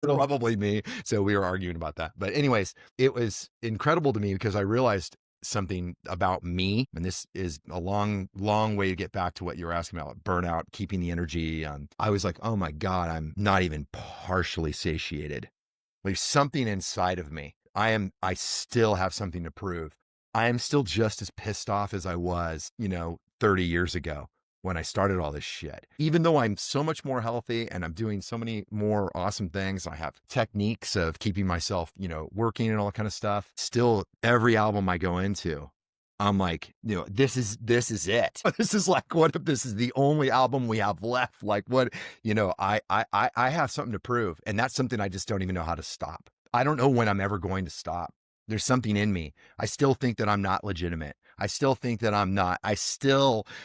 Probably me. So we were arguing about that. But anyways, it was incredible to me because I realized something about me. And this is a long, long way to get back to what you were asking about burnout, keeping the energy. I was like, oh my God, I'm not even partially satiated. There's something inside of me. I still have something to prove. I am still just as pissed off as I was, 30 years ago when I started all this shit. Even though I'm so much more healthy and I'm doing so many more awesome things, I have techniques of keeping myself, working and all that kind of stuff. Still, every album I go into, I'm like, this is it. This is like, what if this is the only album we have left? Like, what, I have something to prove. And that's something I just don't even know how to stop. I don't know when I'm ever going to stop. There's something in me. I still think that I'm not legitimate. I still think that I'm not.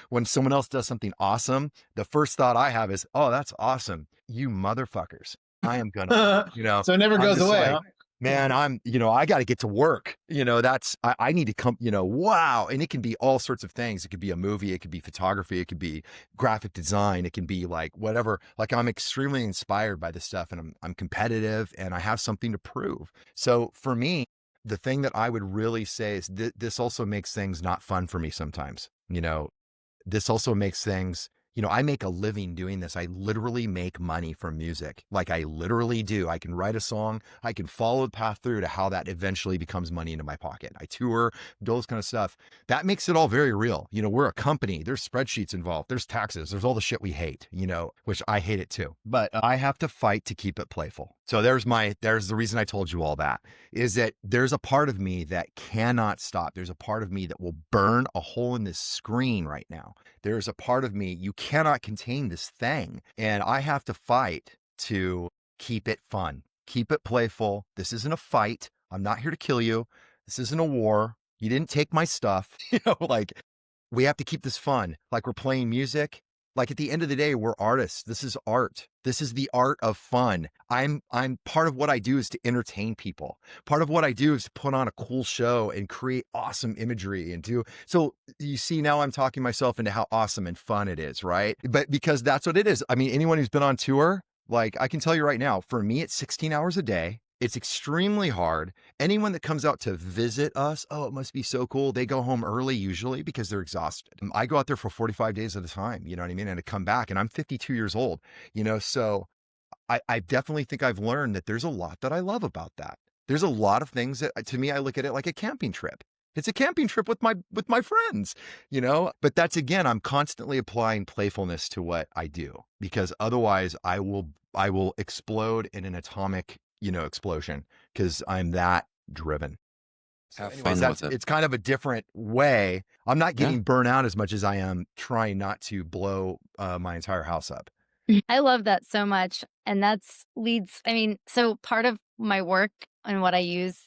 When someone else does something awesome, the first thought I have is, oh, that's awesome. You motherfuckers. I am gonna,
So it never goes away, huh?
Man, I got to get to work. I need to come, wow. And it can be all sorts of things. It could be a movie. It could be photography. It could be graphic design. It can be like whatever. Like, I'm extremely inspired by this stuff, and I'm competitive, and I have something to prove. So for me, the thing that I would really say is this also makes things not fun for me sometimes. This also makes things, You know, I make a living doing this. I literally make money from music. Like I literally do. I can write a song. I can follow the path through to how that eventually becomes money into my pocket. I tour, do all this kind of stuff. That makes it all very real. You know, we're a company. There's spreadsheets involved. There's taxes. There's all the shit we hate, you know, which I hate it too. But I have to fight to keep it playful. So there's the reason I told you all that, is that there's a part of me that cannot stop. There's a part of me that will burn a hole in this screen right now. There's a part of me, you cannot contain this thing. And I have to fight to keep it fun, keep it playful. This isn't a fight. I'm not here to kill you. This isn't a war. You didn't take my stuff. You know, like we have to keep this fun. Like we're playing music. Like at the end of the day, we're artists. This is art. This is the art of fun. I'm part of what I do is to entertain people. Part of what I do is to put on a cool show and create awesome imagery and do. So you see, now I'm talking myself into how awesome and fun it is, right? But because that's what it is. I mean, anyone who's been on tour, like I can tell you right now, for me, it's 16 hours a day. It's extremely hard. Anyone that comes out to visit us, oh, it must be so cool. They go home early usually because they're exhausted. I go out there for 45 days at a time, you know what I mean? And I come back and I'm 52 years old, you know? So I definitely think I've learned that there's a lot that I love about that. There's a lot of things that to me, I look at it like a camping trip. It's a camping trip with my friends, you know, but that's, again, I'm constantly applying playfulness to what I do, because otherwise I will explode in an atomic, you know, explosion, because I'm that driven. So
Have
anyways,
fun with it.
it's kind of a different way. I'm not getting burnt out as much as I am trying not to blow my entire house up.
I love that so much. And so part of my work and what I use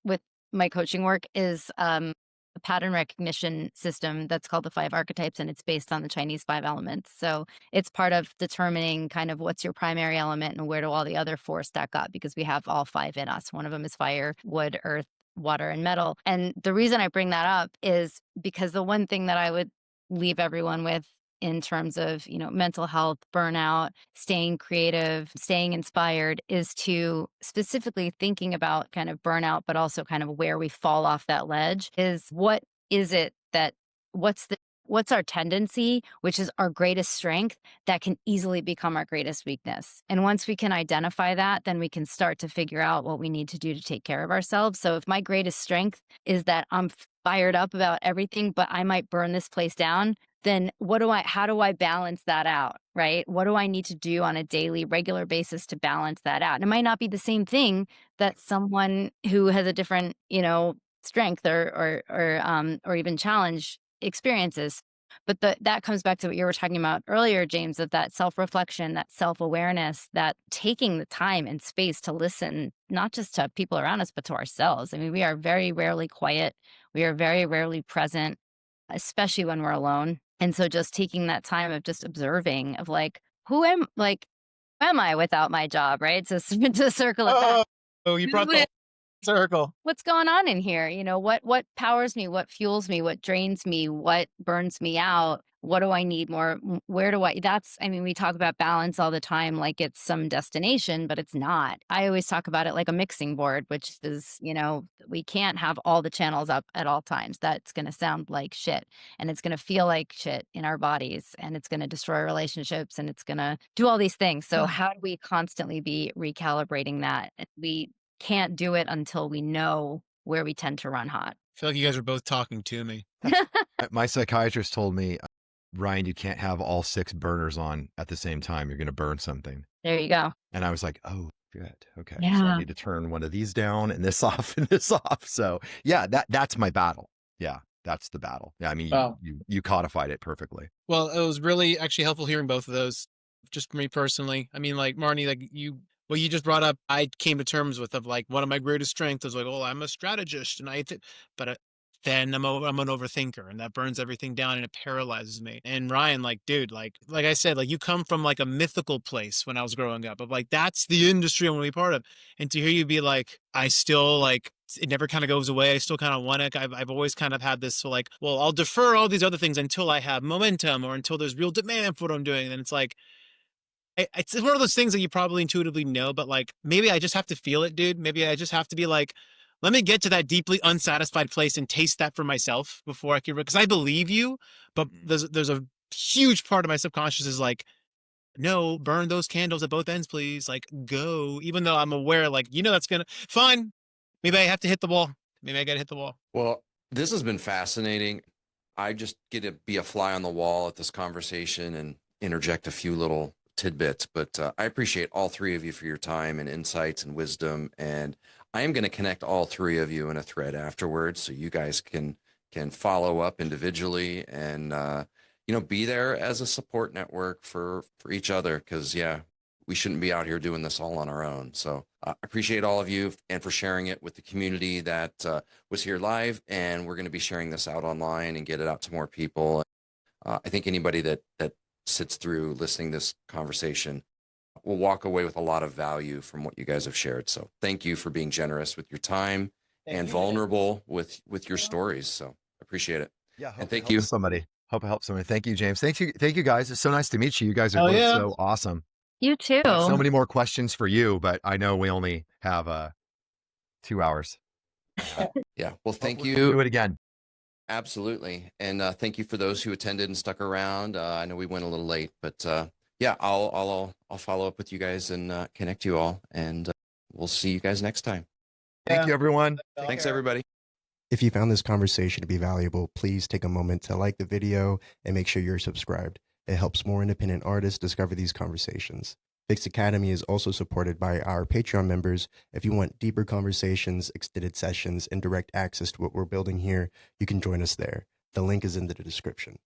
with my coaching work is a pattern recognition system that's called the 5 archetypes, and it's based on the Chinese 5 elements. So it's part of determining kind of what's your primary element and where do all the other 4 stack up, because we have all 5 in us. One of them is fire, wood, earth, water, and metal. And the reason I bring that up is because the one thing that I would leave everyone with in terms of, you know, mental health, burnout, staying creative, staying inspired, is to specifically thinking about kind of burnout, but also kind of where we fall off that ledge is what is it that what's our tendency, which is our greatest strength, that can easily become our greatest weakness. And once we can identify that, then we can start to figure out what we need to do to take care of ourselves. So if my greatest strength is that I'm fired up about everything, but I might burn this place down, then how do I balance that out, right? What do I need to do on a daily, regular basis to balance that out? And it might not be the same thing that someone who has a different, you know, strength or even challenge experiences. But that comes back to what you were talking about earlier, James, of that self-reflection, that self-awareness, that taking the time and space to listen, not just to people around us, but to ourselves. I mean, we are very rarely quiet. We are very rarely present, especially when we're alone. And so just taking that time of just observing of like, who am I without my job, right? To circle it back.
Oh, you brought the circle.
What's going on in here? You know, what powers me, what fuels me, what drains me, what burns me out? What do I need more? Where do we talk about balance all the time like it's some destination, but it's not. I always talk about it like a mixing board, which is, you know, we can't have all the channels up at all times. That's going to sound like shit, and it's going to feel like shit in our bodies, and it's going to destroy relationships, and it's going to do all these things. So how do we constantly be recalibrating that? We can't do it until we know where we tend to run hot.
I feel like you guys are both talking to me.
My psychiatrist told me, Ryan, you can't have all 6 burners on at the same time. You're going to burn something.
There you go.
And I was like, oh, good. Okay. So
Yeah.
I need to turn one of these down and this off and this off. So yeah, that's my battle. Yeah. That's the battle. Yeah. I mean,
Wow.
you codified it perfectly.
Well, it was really actually helpful hearing both of those, just for me personally. I mean, like Marni, like what you just brought up, I came to terms with, of like one of my greatest strengths is like, oh, I'm a strategist, and but then I'm an overthinker, and that burns everything down and it paralyzes me. And Ryan, like, dude, like I said, like you come from like a mythical place when I was growing up, of like, that's the industry I want to be part of. And to hear you be like, I still like, it never kind of goes away. I still kind of want it. I've always kind of had this, so like, well, I'll defer all these other things until I have momentum or until there's real demand for what I'm doing. And it's like, it's one of those things that you probably intuitively know, but like, maybe I just have to feel it, dude. Maybe I just have to be like, let me get to that deeply unsatisfied place and taste that for myself before I can, because I believe you, but there's a huge part of my subconscious is like, no, burn those candles at both ends, please. Like, go. Even though I'm aware, like, that's gonna fine. Maybe I have to hit the wall. Maybe I gotta hit the wall.
Well, this has been fascinating. I just get to be a fly on the wall at this conversation and interject a few little tidbits, but I appreciate all three of you for your time and insights and wisdom. And I am going to connect all three of you in a thread afterwards, so you guys can follow up individually and be there as a support network for each other. Because we shouldn't be out here doing this all on our own. So I appreciate all of you and for sharing it with the community that was here live. And we're going to be sharing this out online and get it out to more people. I think anybody that sits through listening to this conversation will walk away with a lot of value from what you guys have shared. So thank you for being generous with your time and vulnerable with your stories. So appreciate it.
Yeah.
And thank you.
Hope it helps somebody. Thank you, James. Thank you guys. It's so nice to meet you. You guys are both so awesome.
You too.
I have so many more questions for you, but I know we only have 2 hours.
Yeah. Well, thank you.
We'll do it again.
Absolutely. And thank you for those who attended and stuck around. I know we went a little late, but I'll follow up with you guys and connect you all, and we'll see you guys next time.
Thank you, everyone.
Thanks, everybody.
If you found this conversation to be valuable, please take a moment to like the video and make sure you're subscribed. It helps more independent artists discover these conversations. FiXT Academy is also supported by our Patreon members. If you want deeper conversations, extended sessions, and direct access to what we're building here, you can join us there. The link is in the description.